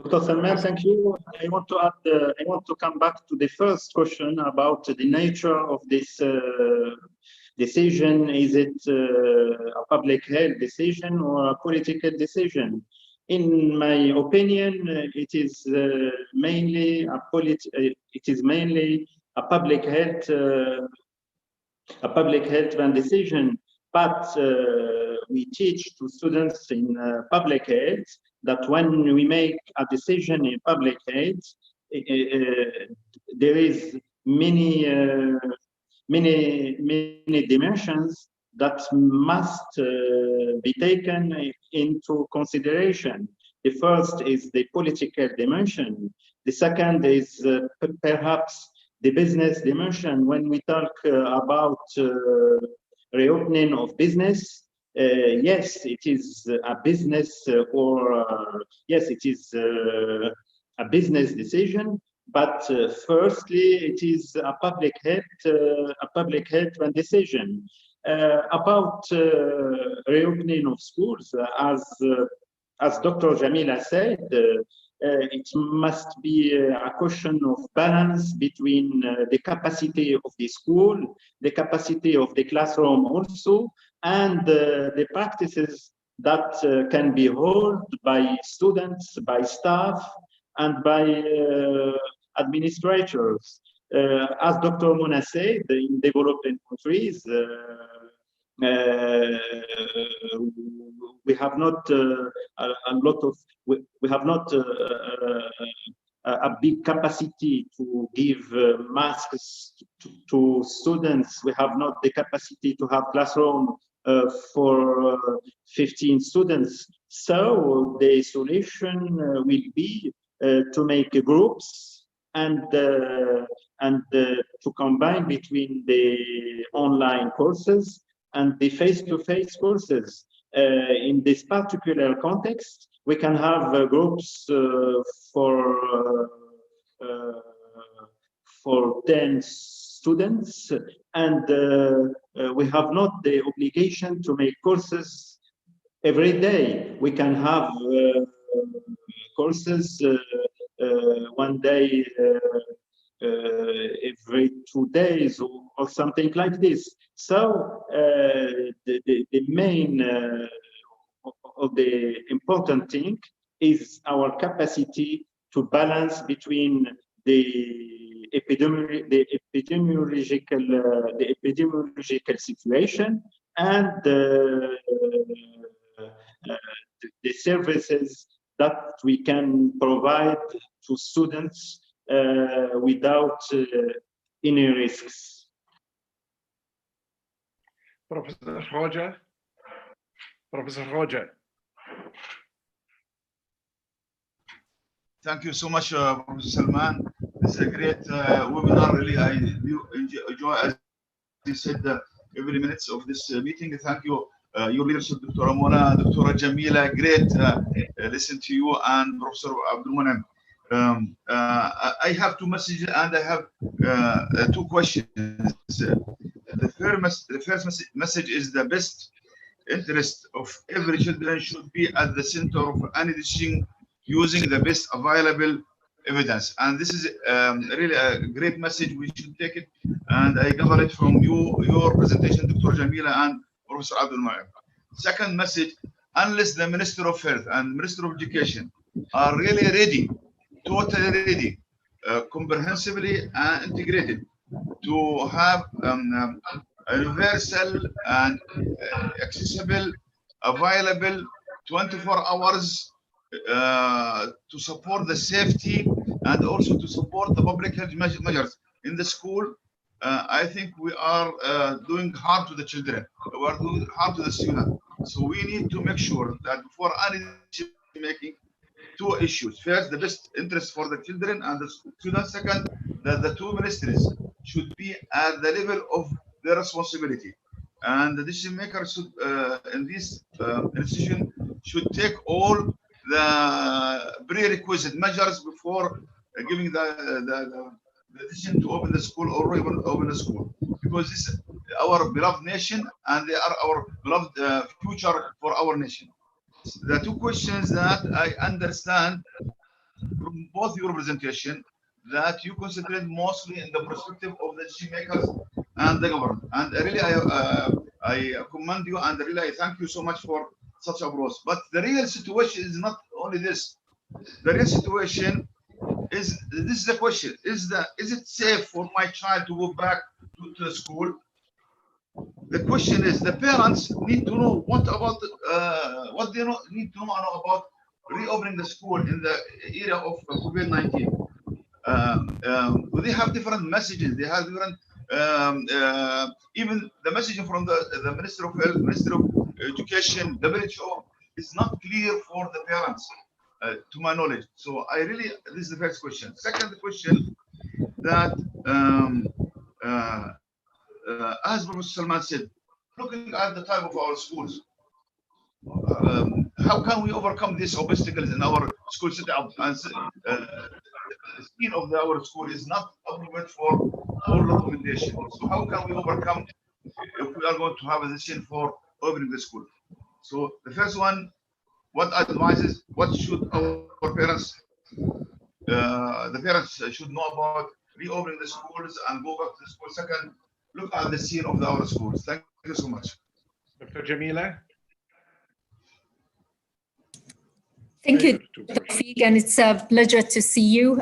[SPEAKER 3] Dr. Salman, thank you. I want to add, I want to come back to the first question about the nature of this decision. Is it a public health decision or a political decision? In my opinion, it is mainly a public health decision. But we teach to students in public health that when we make a decision in public health, there is many dimensions that must be taken into consideration. The first is the political dimension. The second is perhaps the business dimension. When we talk about reopening of business, yes, it is a business yes, it is a business decision. But firstly, it is a public health decision. About reopening of schools, as Dr. Jameela said, it must be a question of balance between the capacity of the school, the capacity of the classroom also, and the practices that can be held by students, by staff, and by administrators. As Dr. Muna said, in developing countries, we have not we have not a big capacity to give masks to students. We have not the capacity to have classroom for 15 students. So the solution will be to make groups and to combine between the online courses and the face-to-face courses. In this particular context, we can have groups for 10 students, and we have not the obligation to make courses every day. We can have courses one day every 2 days or something like this. So the main of the important thing is our capacity to balance between the epidemiological situation and the services that we can provide to students without any risks.
[SPEAKER 4] Professor Khoja? Professor Khoja.
[SPEAKER 5] Thank you so much, Professor Salman. This is a great webinar. Really, I enjoy, as you said, every minute of this meeting. Thank you, your leadership, Dr. Mona, Dr. Jameela. Great listen to you, and Professor Abdelmonuim. I have two messages and I have two questions. The first message is the best interest of every children should be at the center of any decision using the best available evidence. And this is really a great message. We should take it. And I gather it from your presentation, Dr. Jameela and Professor Abdelmonuim. Second message, unless the Minister of Health and Minister of Education are really ready, totally ready, comprehensively and integrated to have a universal and accessible, available 24 hours to support the safety and also to support the public health measures in the school, I think we are doing harm to the children. We are doing harm to the students. So we need to make sure that before any decision making, two issues. First, the best interest for the children and the students. Second, that the two ministries should be at the level of their responsibility. And the decision makers should, in this institution should take all the prerequisite measures before giving the decision to open the school or even open the school, because this is our beloved nation and they are our beloved future for our nation. The two questions that I understand from both your presentation, that you concentrate mostly in the perspective of the decision makers and the government. And really, I commend you and really I thank you so much for such approach. But the real situation is not only this. The real situation is, this is the question: is it safe for my child to go back to the school? The question is, the parents need to know what about what they need to know about reopening the school in the era of COVID-19. They have different messages. They have different, even the messaging from the Minister of Health, Minister of Education, WHO is not clear for the parents, to my knowledge. So I really, this is the first question. Second question, that as Professor Salman said, looking at the type of our schools, how can we overcome these obstacles in our school setup? And the scene of our school is not appropriate for all recommendation. So how can we overcome if we are going to have a decision for opening the school? So the first one, what advices, what should our parents, the parents should know about reopening the schools and go back to the school? Second, look at the scene of our schools. Thank you so much.
[SPEAKER 4] Dr. Jameela?
[SPEAKER 2] Thank you, Tawfik, and it's a pleasure to see you.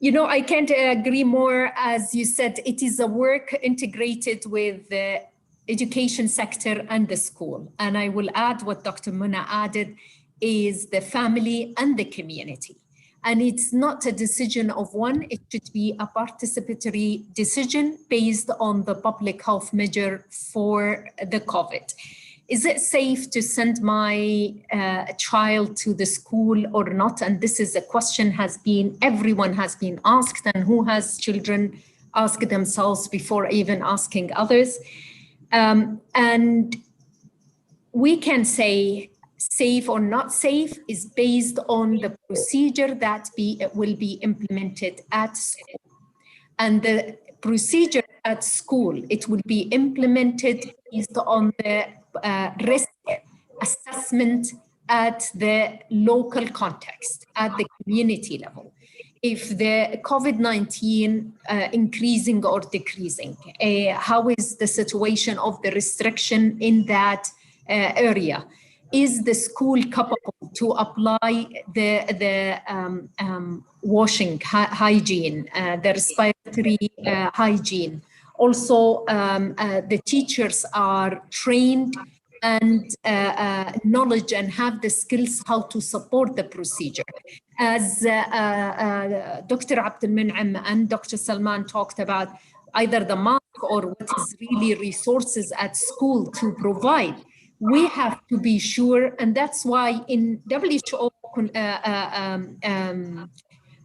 [SPEAKER 2] You know, I can't agree more. As you said, it is a work integrated with the education sector and the school. And I will add what Dr. Mona added is the family and the community. And it's not a decision of one, it should be a participatory decision based on the public health measure for the COVID. is it safe to send my child to the school or not? And this is a question everyone has been asked, and who has children ask themselves before even asking others. And we can say safe or not safe is based on the procedure that will be implemented at school. And the procedure at school, it will be implemented based on the risk assessment at the local context, at the community level. If the COVID-19 increasing or decreasing, how is the situation of the restriction in that area? Is the school capable to apply the washing hygiene, the respiratory hygiene? Also, the teachers are trained and knowledge and have the skills how to support the procedure. As Dr. Abdelmonuim and Dr. Salman talked about, either the mask or what is really resources at school to provide, we have to be sure, and that's why in WHO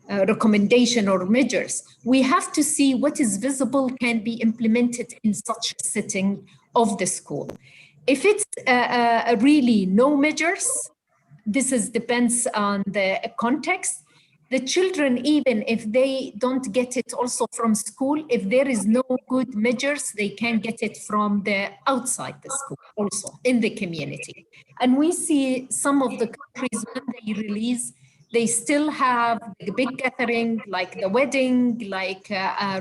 [SPEAKER 2] recommendation or measures, we have to see what is visible can be implemented in such a setting of the school. If it's really no measures, this depends on the context. The children, even if they don't get it also from school, if there is no good measures, they can get it from the outside the school, also in the community. And we see some of the countries when they release, they still have the big gathering, like the wedding, like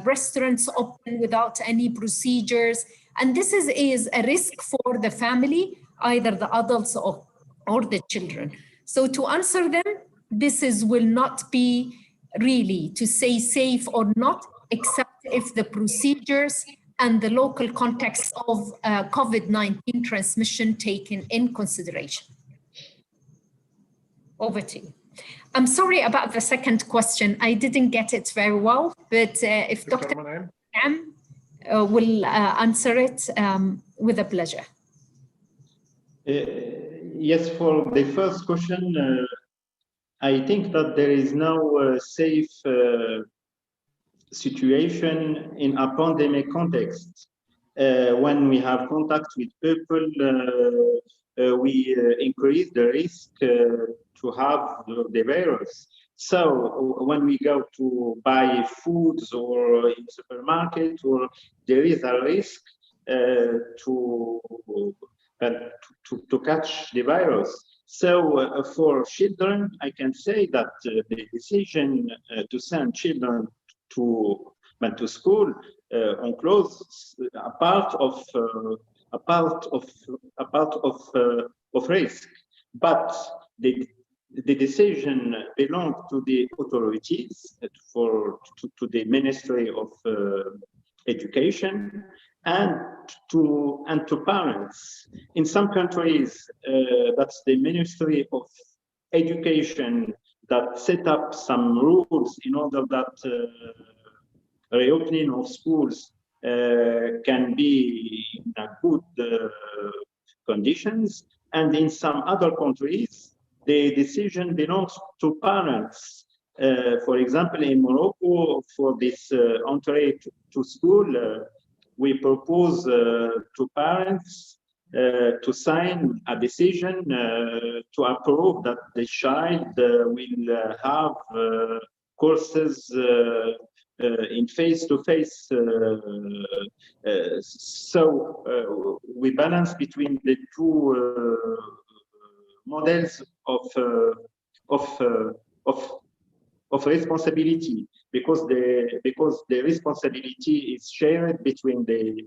[SPEAKER 2] restaurants open without any procedures. And this is a risk for the family, either the adults or the children. So to answer them, this will not be really to say safe or not, except if the procedures and the local context of COVID-19 transmission taken in consideration. Over to you. I'm sorry about the second question. I didn't get it very well, but if Dr. Monuim will answer it with a pleasure.
[SPEAKER 3] Yes, for the first question, I think that there is no safe situation in a pandemic context. When we have contact with people, we increase the risk to have the virus. So when we go to buy foods or in supermarket, or there is a risk to catch the virus. So for children, I can say that the decision to send children to school encloses a part of risk, but the decision belongs to the authorities, to the Ministry of Education, and to parents. In some countries, that's the Ministry of Education that set up some rules in order that reopening of schools can be in a good conditions. And in some other countries, the decision belongs to parents. For example, in Morocco, for this entry to school, we propose to parents to sign a decision to approve that the child will have courses in face-to-face. So we balance between the two models of responsibility, because the responsibility is shared between the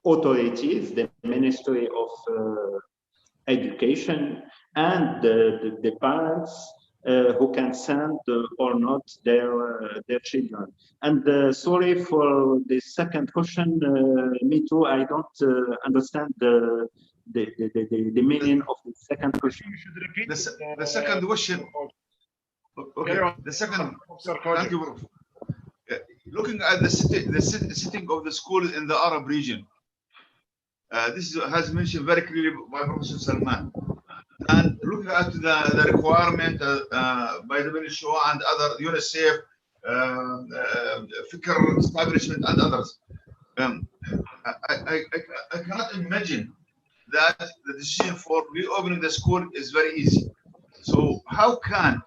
[SPEAKER 3] authorities, the Ministry of Education, and the parents who can send or not their children. And sorry for the second question. Me too. I don't understand the meaning of the second question.
[SPEAKER 5] You should repeat the second question. Okay, the second. Thank you. Looking at the sitting of the school in the Arab region, This has mentioned very clearly by Professor Salman. And looking at the requirement by the WHO and other UNICEF, Fikr establishment and others, I cannot imagine that the decision for reopening the school is very easy. So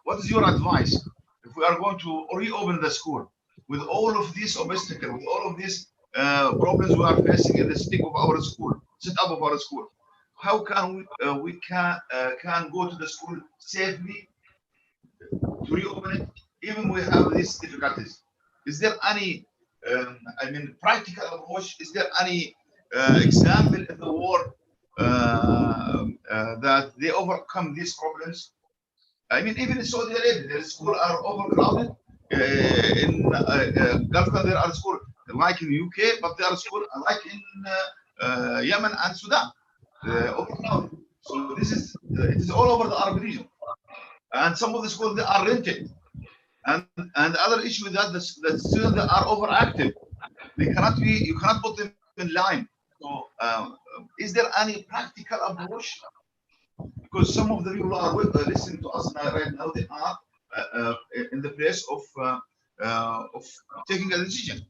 [SPEAKER 5] what is your advice if we are going to reopen the school with all of these obstacles, with all of these problems we are facing in the setup of our school? How can we can go to the school safely to reopen it, even we have these difficulties? Is there any, practical approach? Is there any example in the world that they overcome these problems? I mean, even in Saudi Arabia, the schools are overcrowded. In Gulf, there are schools like in UK, but there are schools like in Yemen and Sudan, overcrowded. So this is it is all over the Arab region, and some of the schools they are rented. And the other issue is that the students are overactive. You cannot put them in line. So is there any practical approach? Because some of the people are listening to us right now, they are in the place of taking a decision,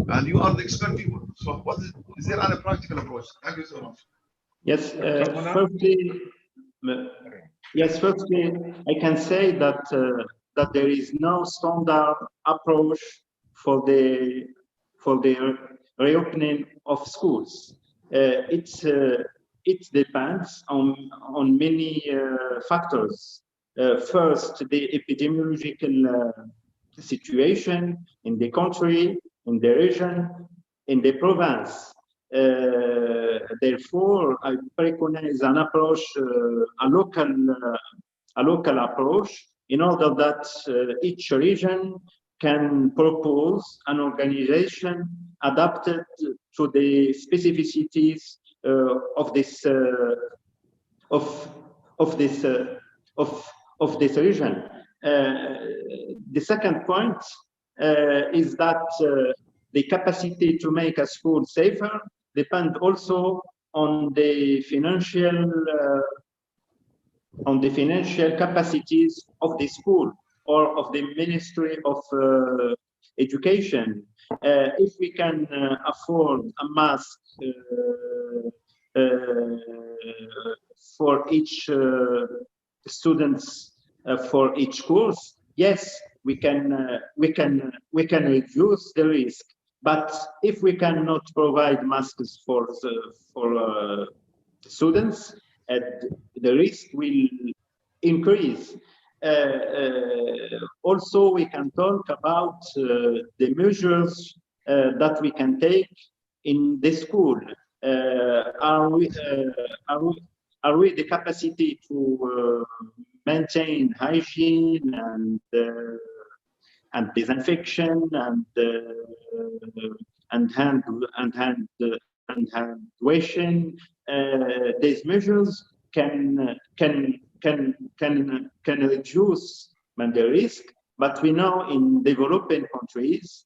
[SPEAKER 5] and you are the expert people. So is there any practical approach? Thank you so much.
[SPEAKER 3] Yes, firstly, I can say that that there is no standard approach for the reopening of schools. It depends on many factors. First, the epidemiological situation in the country, in the region, in the province. Therefore, I preconize an approach, a local approach, in order that each region can propose an organization adapted to the specificities of this region. The second point is that the capacity to make a school safer depend also on the financial capacities of the school or of the Ministry of Education. If we can afford a mask for each students for each course, yes, we can reduce the risk. But if we cannot provide masks for students, the risk will increase. Also, we can talk about the measures that we can take in the school. Are we the capacity to maintain hygiene and disinfection and hand washing? These measures can reduce the risk, but we know in developing countries,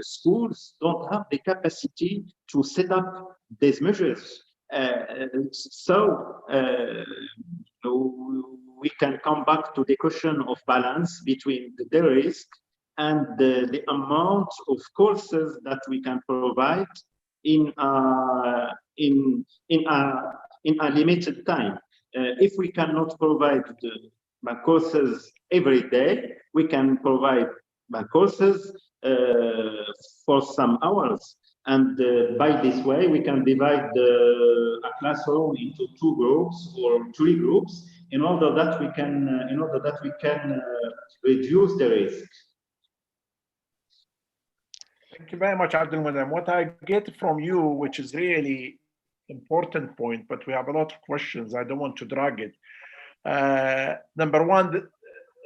[SPEAKER 3] schools don't have the capacity to set up these measures. So we can come back to the question of balance between the risk and the amount of courses that we can provide in a limited time. If we cannot provide the courses every day, we can provide courses for some hours, and by this way we can divide a classroom into 2 groups or 3 groups in order that we can reduce the risk.
[SPEAKER 4] Thank you very much, Abdelmonuim. What I get from you, which is really important point, but we have a lot of questions. I don't want to drag it. Number one,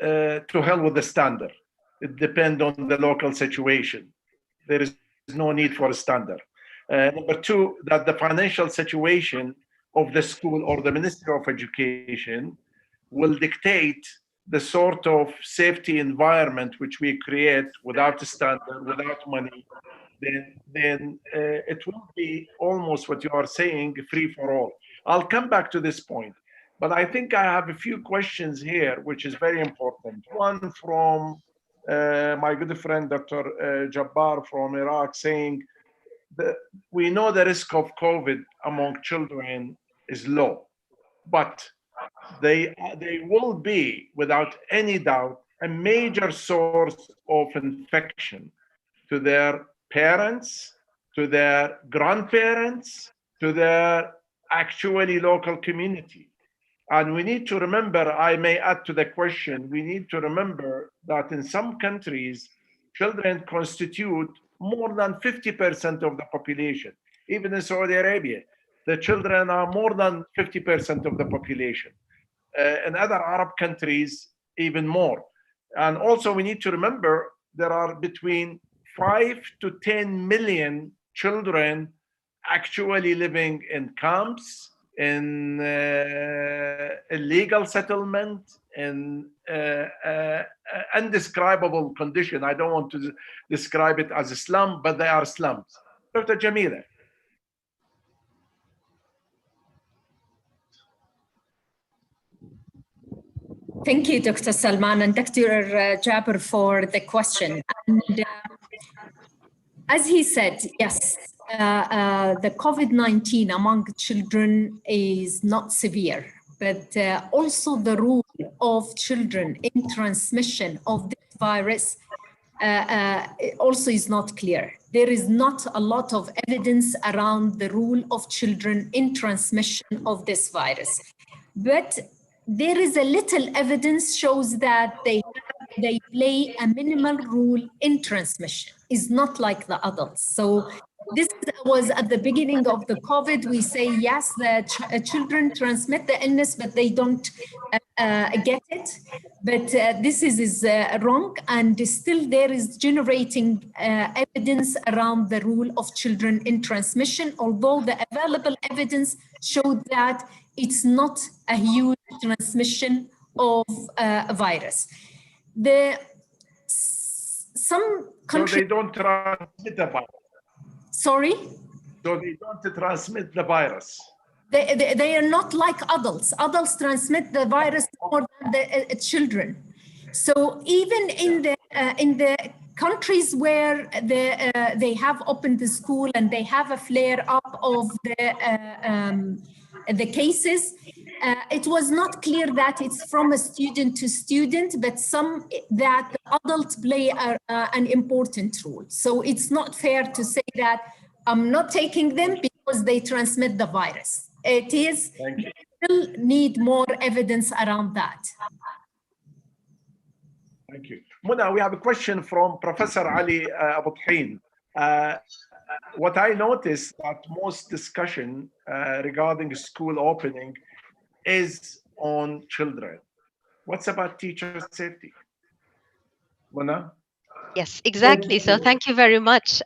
[SPEAKER 4] to hell with the standard. It depends on the local situation. There is no need for a standard. Number two, that the financial situation of the school or the Ministry of Education will dictate the sort of safety environment which we create without a standard, without money, then it will be almost what you are saying, free for all. I'll come back to this point, but I think I have a few questions here, which is very important. One from my good friend, Dr. Jabbar from Iraq, saying that we know the risk of COVID among children is low, but they will be, without any doubt, a major source of infection to their parents, to their grandparents, to their actually local community. And we need to remember, I may add to the question, we need to remember that in some countries, children constitute more than 50% of the population. Even in Saudi Arabia, the children are more than 50% of the population. In other Arab countries, even more. And also we need to remember there are between 5 to 10 million children actually living in camps, in illegal settlement, in undescribable condition. I don't want to describe it as a slum, but they are slums. Dr. Jameela.
[SPEAKER 2] Thank you, Dr. Salman and Dr. Jabir for the question. And as he said, yes, the COVID-19 among children is not severe, but also the role of children in transmission of this virus also is not clear. There is not a lot of evidence around the role of children in transmission of this virus. But there is a little evidence shows that they play a minimal role in transmission. It's not like the adults. So this was at the beginning of the COVID. We say, yes, the children transmit the illness, but they don't get it. But this is wrong. And still there is generating evidence around the role of children in transmission, although the available evidence showed that it's not a huge transmission of a virus. Some countries...
[SPEAKER 4] So they don't transmit the virus.
[SPEAKER 2] Sorry?
[SPEAKER 4] So they don't transmit the virus.
[SPEAKER 2] They are not like adults. Adults transmit the virus more than the children. So even in the countries where they have opened the school and they have a flare up of the cases, it was not clear that it's from a student to student, but that the adults play an important role. So it's not fair to say that I'm not taking them because they transmit the virus. It is, we still need more evidence around that.
[SPEAKER 4] Thank you. Muna, we have a question from Professor Ali Abu Thin. What I noticed that most discussion regarding school opening is on children. What's about teacher safety? Muna?
[SPEAKER 1] Yes, exactly. So thank you very much.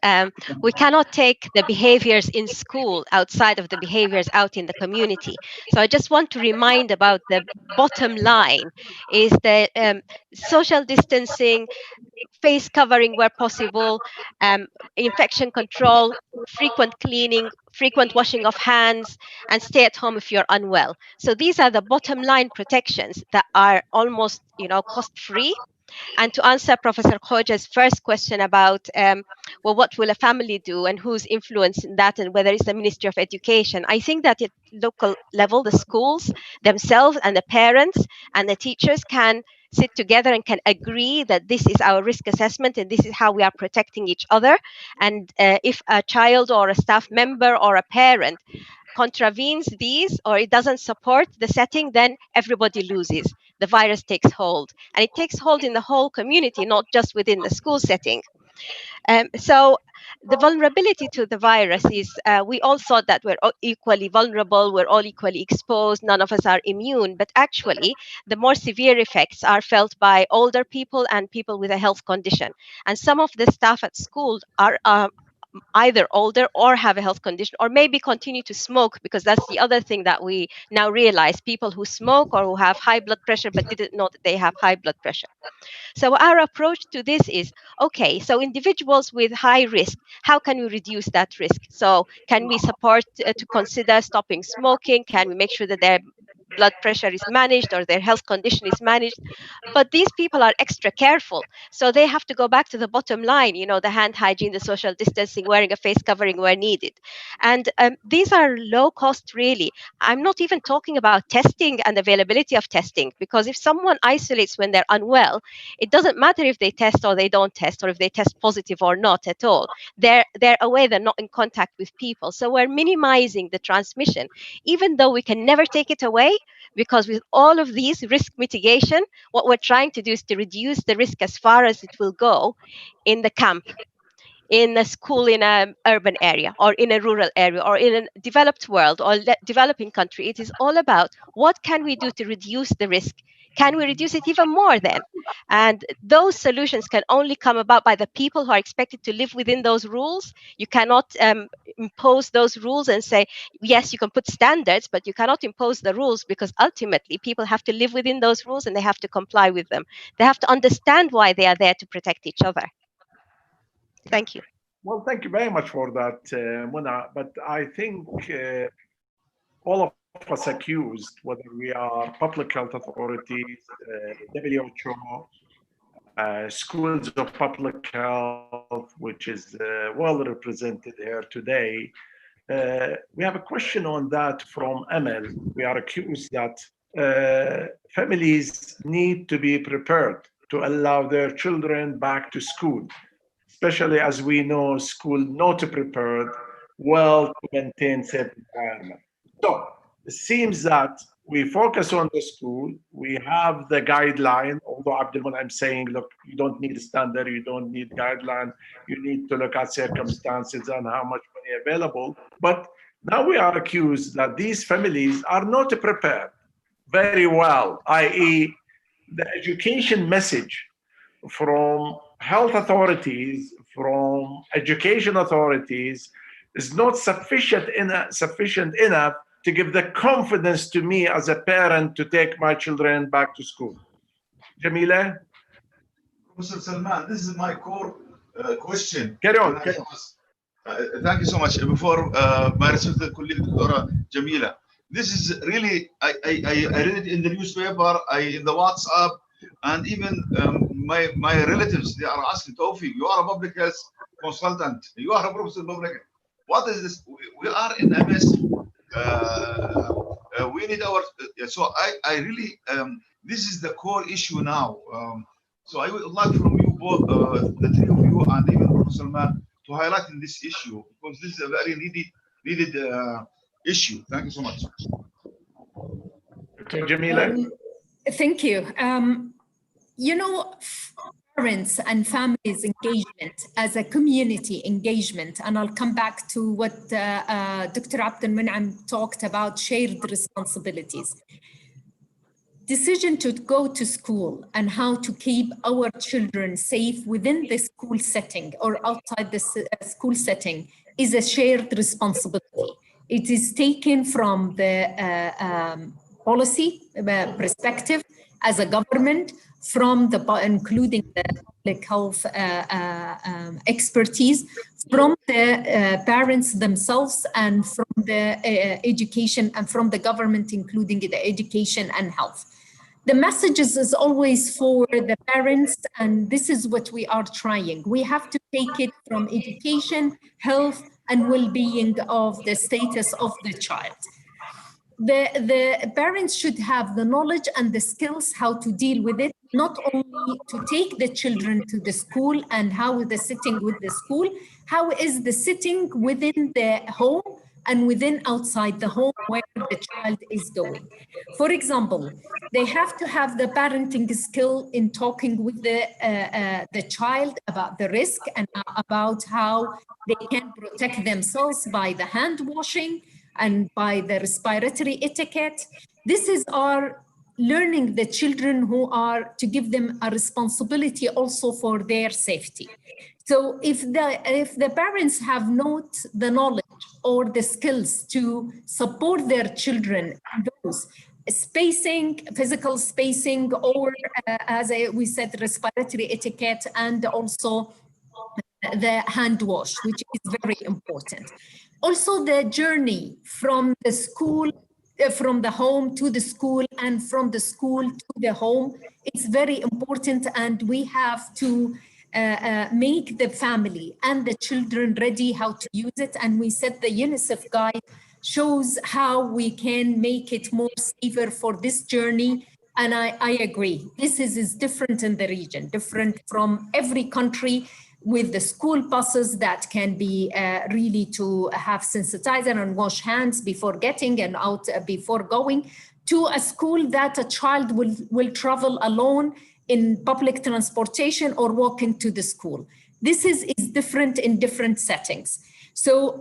[SPEAKER 1] We cannot take the behaviors in school outside of the behaviors out in the community. So I just want to remind about the bottom line is the social distancing, face covering where possible, infection control, frequent cleaning, frequent washing of hands, and stay at home if you're unwell. So these are the bottom line protections that are almost, cost-free. And to answer Professor Khoja's first question about, well, what will a family do and who's influencing that and whether it's the Ministry of Education, I think that at local level, the schools themselves and the parents and the teachers can sit together and can agree that this is our risk assessment and this is how we are protecting each other. And if a child or a staff member or a parent contravenes these or it doesn't support the setting, then everybody loses. The virus takes hold, and it takes hold in the whole community, not just within the school setting. So the vulnerability to the virus is, we all thought that we're equally vulnerable, we're all equally exposed, none of us are immune, but actually the more severe effects are felt by older people and people with a health condition. And some of the staff at school are either older or have a health condition, or maybe continue to smoke, because that's the other thing that we now realize: people who smoke or who have high blood pressure but didn't know that they have high blood pressure. So our approach to this is, okay, so individuals with high risk, how can we reduce that risk? So can we support to consider stopping smoking? Can we make sure that their blood pressure is managed or their health condition is managed? But these people are extra careful, so they have to go back to the bottom line, the hand hygiene, the social distancing, wearing a face covering where needed. And these are low cost, really. I'm not even talking about testing and availability of testing, because if someone isolates when they're unwell, it doesn't matter if they test or they don't test, or if they test positive or not at all. They're away, they're not in contact with people. So we're minimizing the transmission, even though we can never take it away, because with all of these risk mitigation, what we're trying to do is to reduce the risk as far as it will go in the camp, in a school in an urban area, or in a rural area, or in a developed world or developing country. It is all about what can we do to reduce the risk. Can we reduce it even more then? And those solutions can only come about by the people who are expected to live within those rules. You cannot impose those rules and say, yes, you can put standards, but you cannot impose the rules, because ultimately people have to live within those rules and they have to comply with them. They have to understand why they are there to protect each other. Thank you.
[SPEAKER 4] Well, thank you very much for that, Muna. But I think all of us accused, whether we are public health authorities, WHO, schools of public health, which is well represented here today, we have a question on that from Amal. We are accused that families need to be prepared to allow their children back to school, especially as we know school not prepared well to maintain safe environment. So it seems that we focus on the school, we have the guideline, although Abdelmonuim saying, look, you don't need a standard, you don't need guideline, you need to look at circumstances and how much money available. But now we are accused that these families are not prepared very well, i.e. the education message from health authorities, from education authorities, is not sufficient enough to give the confidence to me as a parent to take my children back to school. Jameela?
[SPEAKER 5] Mr. Salman, this is my core question.
[SPEAKER 4] Carry on.
[SPEAKER 5] Thank you so much. Before my respected colleague, Dr. Jameela, this is really, I read it in the newspaper, in the WhatsApp, and even my relatives, they are asking, Tawfik, you are a public health consultant, you are a professor of public health. What is this? We are in a mess. We need our, so I really, this is the core issue now. So I would like from you both, the three of you, and even Professor Salman, to highlight in this issue, because this is a very needed issue. Thank you so much.
[SPEAKER 4] Jameela?
[SPEAKER 2] Thank you. Parents and families engagement as a community engagement, and I'll come back to what Dr. Abdelmonuim talked about, shared responsibilities. Decision to go to school and how to keep our children safe within the school setting or outside the school setting is a shared responsibility. It is taken from the policy perspective as a government, from the including the public health expertise, from the parents themselves, and from the education, and from the government, including the education and health. The messages is always for the parents, and this is what we are trying. We have to take it from education, health, and well-being of the status of the child. The parents should have the knowledge and the skills how to deal with it, not only to take the children to the school and how the sitting with the school, how is the sitting within the home and within outside the home where the child is going. For example, they have to have the parenting skill in talking with the child about the risk and about how they can protect themselves by the hand washing and by the respiratory etiquette. This is our learning the children who are, to give them a responsibility also for their safety. So if the parents have not the knowledge or the skills to support their children, those spacing, physical spacing, or as we said, respiratory etiquette, and also the hand wash, which is very important. Also the journey from the school, from the home to the school, and from the school to the home, it's very important, and we have to make the family and the children ready how to use it. And we said the UNICEF guide shows how we can make it more safer for this journey. And I agree, this is different in the region, different from every country, with the school buses that can be really to have sensitizer and wash hands before getting and out before going, to a school that a child will travel alone in public transportation or walk into the school. This is different in different settings. So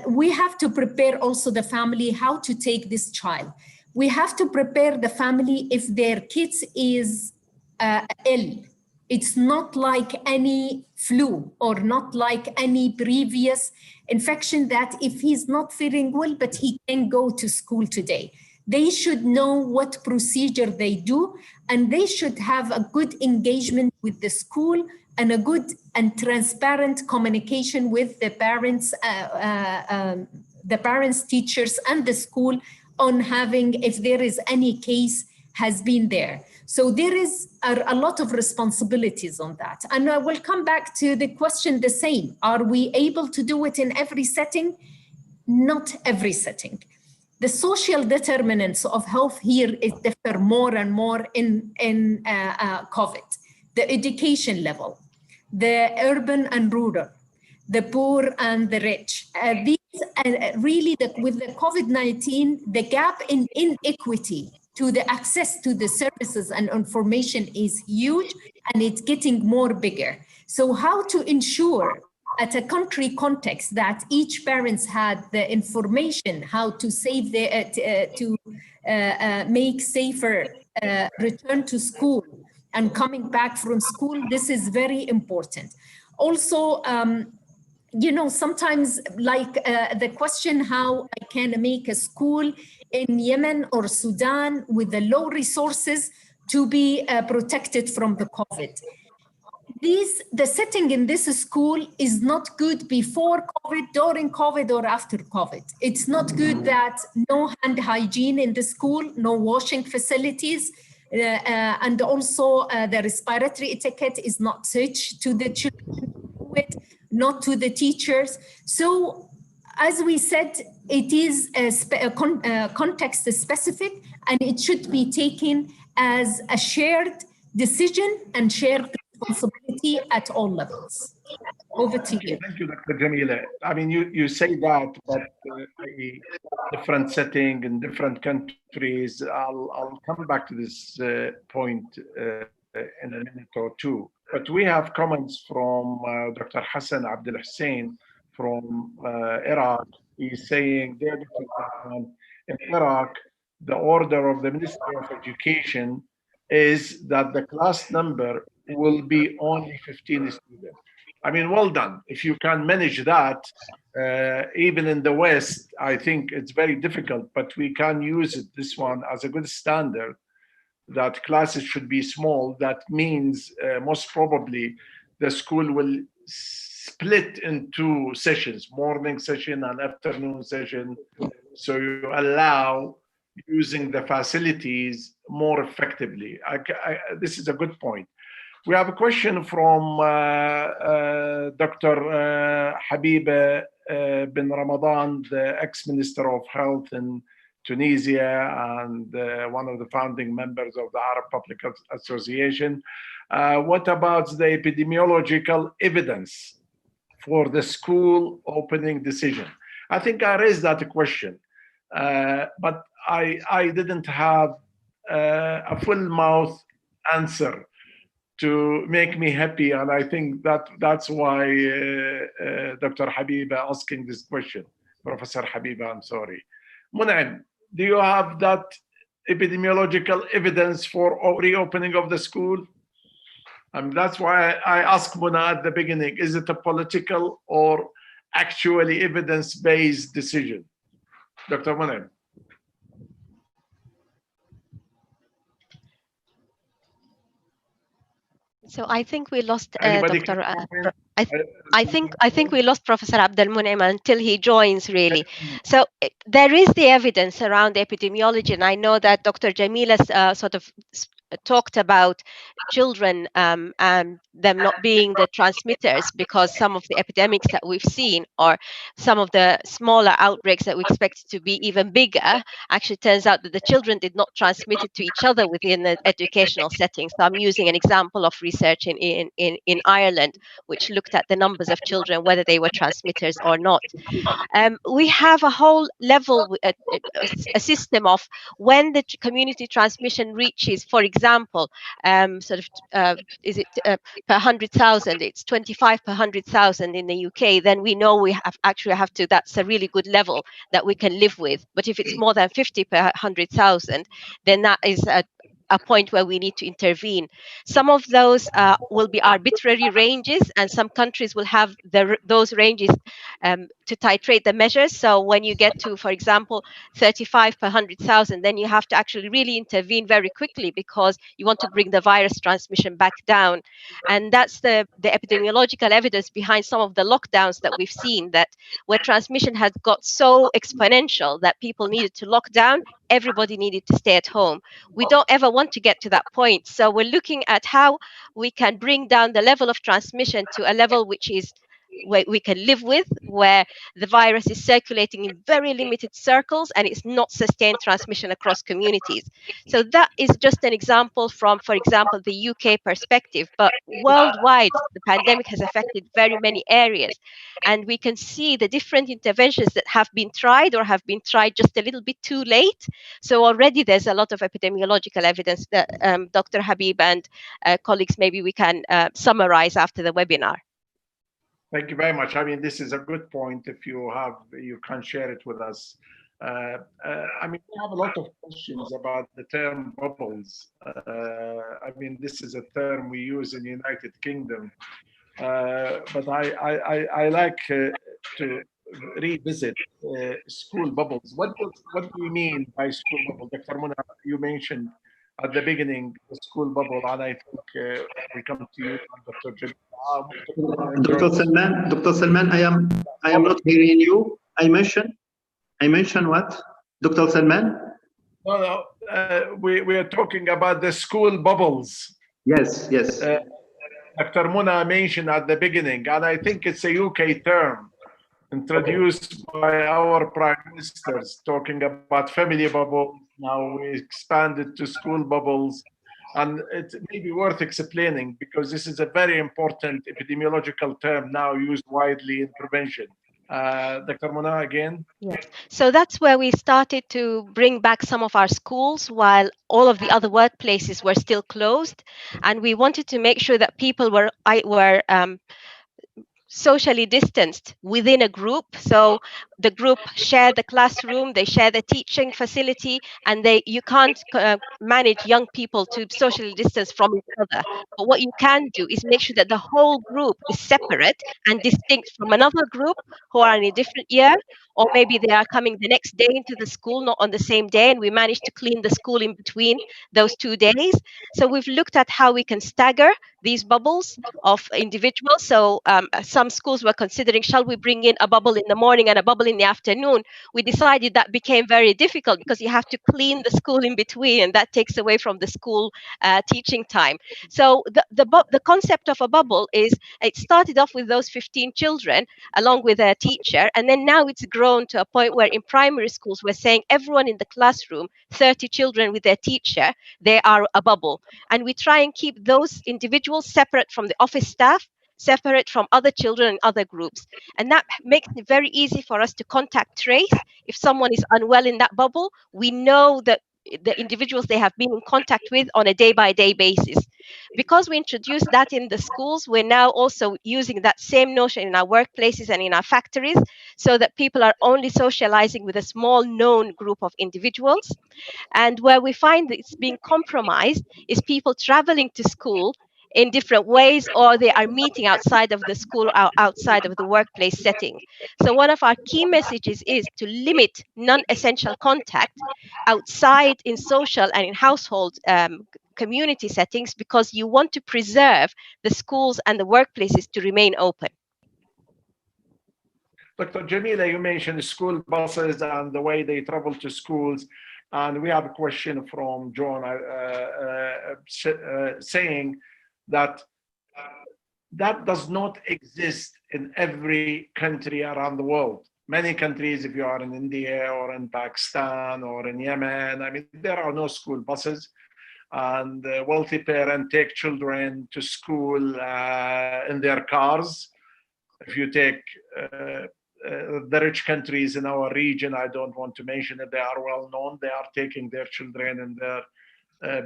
[SPEAKER 2] we have to prepare also the family how to take this child. We have to prepare the family if their kids is ill. It's not like any flu or not like any previous infection that if he's not feeling well, but he can go to school today. They should know what procedure they do, and they should have a good engagement with the school and a good and transparent communication with the parents, teachers, and the school on having, if there is any case has been there. So there is a lot of responsibilities on that. And I will come back to the question the same. Are we able to do it in every setting? Not every setting. The social determinants of health here differ more and more in COVID. The education level, the urban and rural, the poor and the rich. These really, with the COVID-19, the gap in inequity to the access to the services and information is huge, and it's getting more bigger. So how to ensure at a country context that each parents had the information how to save make safer return to school and coming back from school, this is very important. Also, you know, sometimes like the question how I can make a school in Yemen or Sudan with the low resources to be protected from the COVID. The setting in this school is not good before COVID, during COVID, or after COVID. It's not good that no hand hygiene in the school, no washing facilities, and also the respiratory etiquette is not such to the children, not to the teachers. So as we said, it is a context specific, and it should be taken as a shared decision and shared responsibility at all levels. Over to you.
[SPEAKER 4] Thank you, Dr. Jameela. I mean, you say that, but different setting in different countries. I'll come back to this point in a minute or two. But we have comments from Dr. Hassan Abdul Hussein from Iraq. He's saying in Iraq, the order of the Ministry of Education is that the class number will be only 15 students. I mean, well done. If you can manage that, even in the West, I think it's very difficult, but we can use this one as a good standard, that classes should be small. That means most probably the school will split into sessions, morning session and afternoon session. So you allow using the facilities more effectively. This is a good point. We have a question from Dr. Habib bin Ramadan, the ex-Minister of Health in Tunisia and one of the founding members of the Arab Public Association. What about the epidemiological evidence for the school opening decision? I think I raised that question, but I didn't have a full mouth answer to make me happy, and I think that's why Dr. Habiba asking this question. Professor Habiba, I'm sorry. Mun'im, do you have that epidemiological evidence for reopening of the school? That's why I asked Mona at the beginning, is it a political or actually evidence-based decision? Dr. Monem.
[SPEAKER 1] So I think we lost
[SPEAKER 4] Anybody
[SPEAKER 1] Dr. I think we lost Professor Abdelmonuim until he joins, really. So there is the evidence around epidemiology, and I know that Dr. Jameela sort of talked about children and them not being the transmitters, because some of the epidemics that we've seen, or some of the smaller outbreaks that we expected to be even bigger, actually turns out that the children did not transmit it to each other within the educational setting. So I'm using an example of research in Ireland, which looked at the numbers of children, whether they were transmitters or not. We have a whole level, a system of when the community transmission reaches, for example, is it per 100,000? It's 25 per 100,000 in the UK. Then we know we have to. That's a really good level that we can live with. But if it's more than 50 per 100,000, then that is a point where we need to intervene. Some of those will be arbitrary ranges, and some countries will have those ranges to titrate the measures. So when you get to, for example, 35 per 100,000, then you have to actually really intervene very quickly, because you want to bring the virus transmission back down. And that's the epidemiological evidence behind some of the lockdowns that we've seen, that where transmission has got so exponential that people needed to lock down, everybody needed to stay at home. We don't ever want to get to that point. So we're looking at how we can bring down the level of transmission to a level which is where we can live with, where the virus is circulating in very limited circles and it's not sustained transmission across communities. So that is just an example from, for example, the UK perspective. But worldwide, the pandemic has affected very many areas. And we can see the different interventions that have been tried, or have been tried just a little bit too late. So already there's a lot of epidemiological evidence that Dr. Habib and colleagues, maybe we can summarize after the webinar.
[SPEAKER 4] Thank you very much. I mean, this is a good point. If you can share it with us. I mean, we have a lot of questions about the term bubbles. I mean, this is a term we use in the United Kingdom, but I like to revisit school bubbles. What do you mean by school bubble? Dr. Mona, you mentioned at the beginning the school bubble, and I think we come to you, Dr. Jameela.
[SPEAKER 3] Dr. Salman, I am not hearing you. I mentioned what? Dr. Salman?
[SPEAKER 4] No, we are talking about the school bubbles.
[SPEAKER 3] Yes.
[SPEAKER 4] Dr. Mona mentioned at the beginning, and I think it's a UK term introduced by our prime ministers, talking about family bubbles. Now we expanded to school bubbles. And it may be worth explaining, because this is a very important epidemiological term now used widely in prevention. Dr. Mona, again?
[SPEAKER 1] Yes. So that's where we started to bring back some of our schools while all of the other workplaces were still closed. And we wanted to make sure that people were socially distanced within a group. So the group share the classroom, they share the teaching facility, and you can't manage young people to socially distance from each other. But what you can do is make sure that the whole group is separate and distinct from another group who are in a different year, or maybe they are coming the next day into the school, not on the same day, and we managed to clean the school in between those 2 days. So we've looked at how we can stagger these bubbles of individuals. So some schools were considering, shall we bring in a bubble in the morning and a bubble in the afternoon? We decided that became very difficult, because you have to clean the school in between, and that takes away from the school teaching time. So the concept of a bubble is, it started off with those 15 children along with a teacher, and then now it's grown to a point where in primary schools we're saying everyone in the classroom, 30 children with their teacher, they are a bubble. And we try and keep those individuals separate from the office staff, separate from other children and other groups. And that makes it very easy for us to contact trace. If someone is unwell in that bubble, we know that the individuals they have been in contact with on a day-by-day basis. Because we introduced that in the schools, we're now also using that same notion in our workplaces and in our factories, so that people are only socializing with a small known group of individuals. And where we find that it's being compromised is people traveling to school in different ways, or they are meeting outside of the school or outside of the workplace setting. So one of our key messages is to limit non-essential contact outside in social and in household community settings, because you want to preserve the schools and the workplaces to remain open.
[SPEAKER 4] Dr. Jameela, you mentioned school buses and the way they travel to schools. And we have a question from John saying that that does not exist in every country around the world. Many countries, if you are in India or in Pakistan or in Yemen, I mean, there are no school buses. And wealthy parents take children to school in their cars. If you take the rich countries in our region, I don't want to mention it, they are well known, they are taking their children in their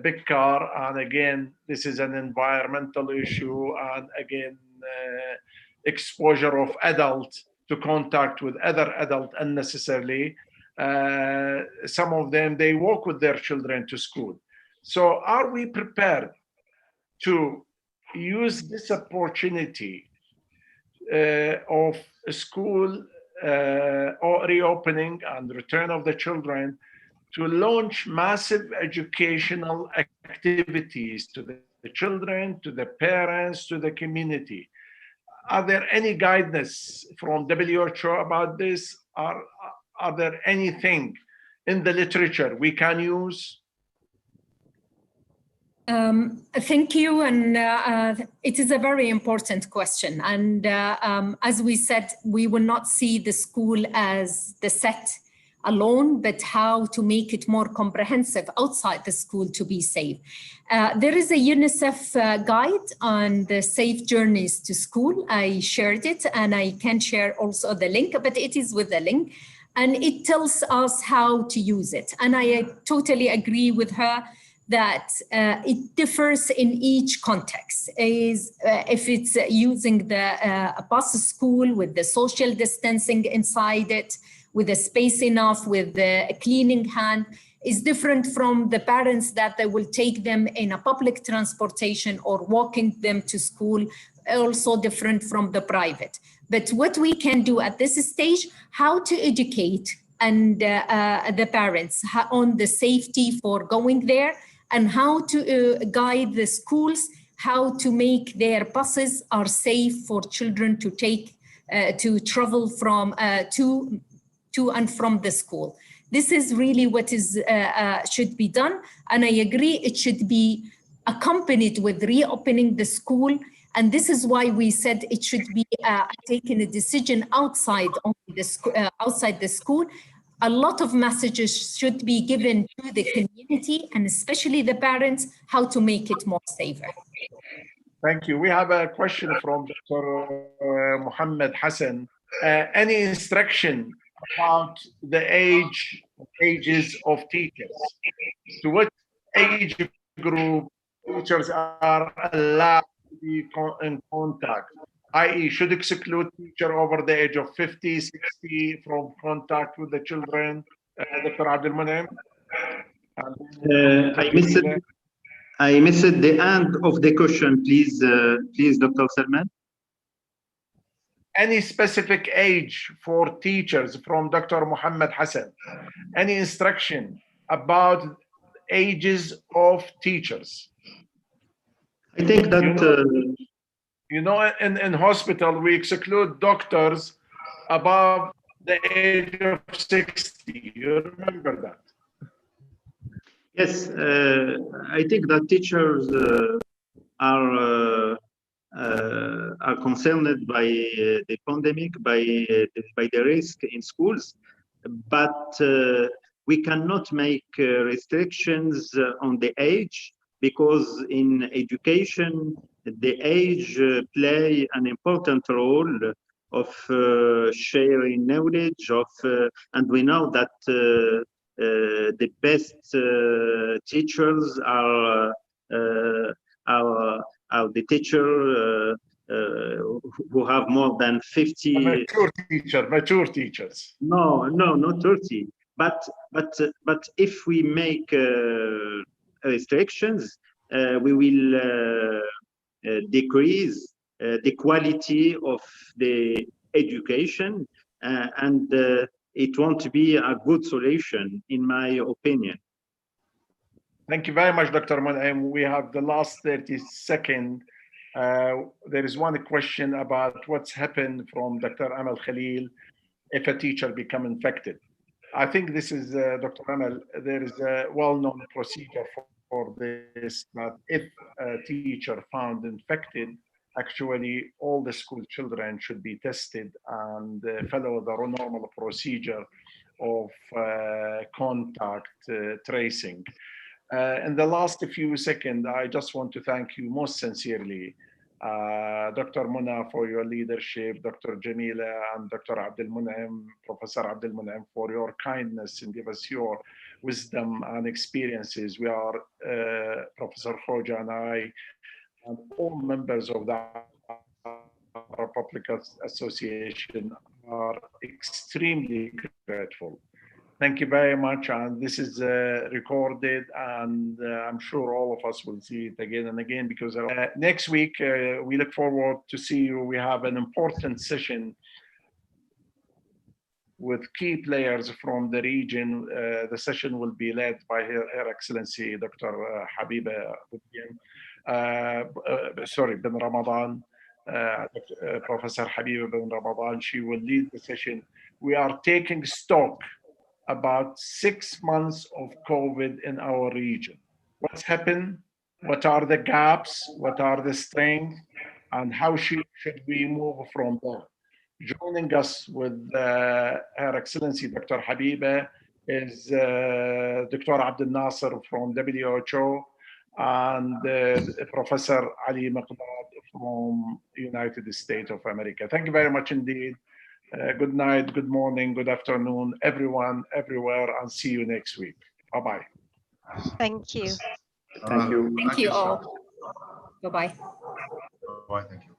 [SPEAKER 4] big car. And again, this is an environmental issue, and again, exposure of adults to contact with other adults unnecessarily. Some of them, they walk with their children to school. So are we prepared to use this opportunity of school or reopening and return of the children to launch massive educational activities to the children, to the parents, to the community? Are there any guidance from WHO about this? Are there anything in the literature we can use?
[SPEAKER 2] Thank you, and it is a very important question. And as we said, we will not see the school as the set alone, but how to make it more comprehensive outside the school to be safe. There is a UNICEF guide on the safe journeys to school. I shared it, and I can share also the link, but it is with the link, and it tells us how to use it. And I totally agree with her that it differs in each context. If it's using the bus school with the social distancing inside it, with the space enough, with the cleaning hand, is different from the parents that they will take them in a public transportation or walking them to school, also different from the private. But what we can do at this stage, how to educate and the parents on the safety for going there, and how to guide the schools, how to make their buses are safe for children to take, to travel from to and from the school. This is really what is should be done. And I agree, it should be accompanied with reopening the school. And this is why we said it should be taken a decision outside the school. A lot of messages should be given to the community and especially the parents, how to make it more safer.
[SPEAKER 4] Thank you. We have a question from Dr. Muhammad Hassan. Any instruction about the ages of teachers? To what age group teachers are allowed to be in contact? i.e. should exclude teacher over the age of 50, 60 from contact with the children? Dr. Abdelmonuim?
[SPEAKER 3] I missed the end of the question, please, Dr. Salman.
[SPEAKER 4] Any specific age for teachers from Dr. Muhammad Hassan? Any instruction about ages of teachers?
[SPEAKER 3] I think that
[SPEAKER 4] in hospital, we exclude doctors above the age of 60. You remember that?
[SPEAKER 3] Yes, I think that teachers are concerned by the pandemic, by the risk in schools, but we cannot make restrictions on the age, because in education, the age play an important role of sharing knowledge and we know that the best teachers are the teacher who have more than 50.
[SPEAKER 4] Mature teachers.
[SPEAKER 3] No, not 30. But if we make restrictions, we will decrease the quality of the education, and it won't be a good solution, in my opinion.
[SPEAKER 4] Thank you very much, Dr. Monuim. We have the last 30 seconds. There is one question about what's happened from Dr. Amal Khalil if a teacher become infected. I think this is, Dr. Amal, there is a well-known procedure for this, that if a teacher found infected, actually all the school children should be tested and follow the normal procedure of contact tracing. In the last few seconds, I just want to thank you most sincerely, Dr. Mona, for your leadership, Dr. Jameela, and Dr. Abdelmonuim, Professor Abdelmonuim, for your kindness and give us your wisdom and experiences. We are, Professor Khoja and I, and all members of the Public Association are extremely grateful. Thank you very much, and this is recorded, and I'm sure all of us will see it again and again, because next week we look forward to see you. We have an important session with key players from the region. The session will be led by Her Excellency Dr. Habiba bin Ramadan, Professor Habiba bin Ramadan. She will lead the session. We are taking stock about 6 months of COVID in our region. What's happened? What are the gaps? What are the strengths? And how should we move from there? Joining us with Her Excellency Dr. Habiba is Dr. Abdel Nasser from WHO and Professor Ali Maqdad from United States of America. Thank you very much indeed. Good night, good morning, good afternoon, everyone, everywhere, and see you next week. Bye-bye.
[SPEAKER 1] Thank you.
[SPEAKER 3] Thank you.
[SPEAKER 2] Thank you all. Bye-bye.
[SPEAKER 5] Bye, thank you.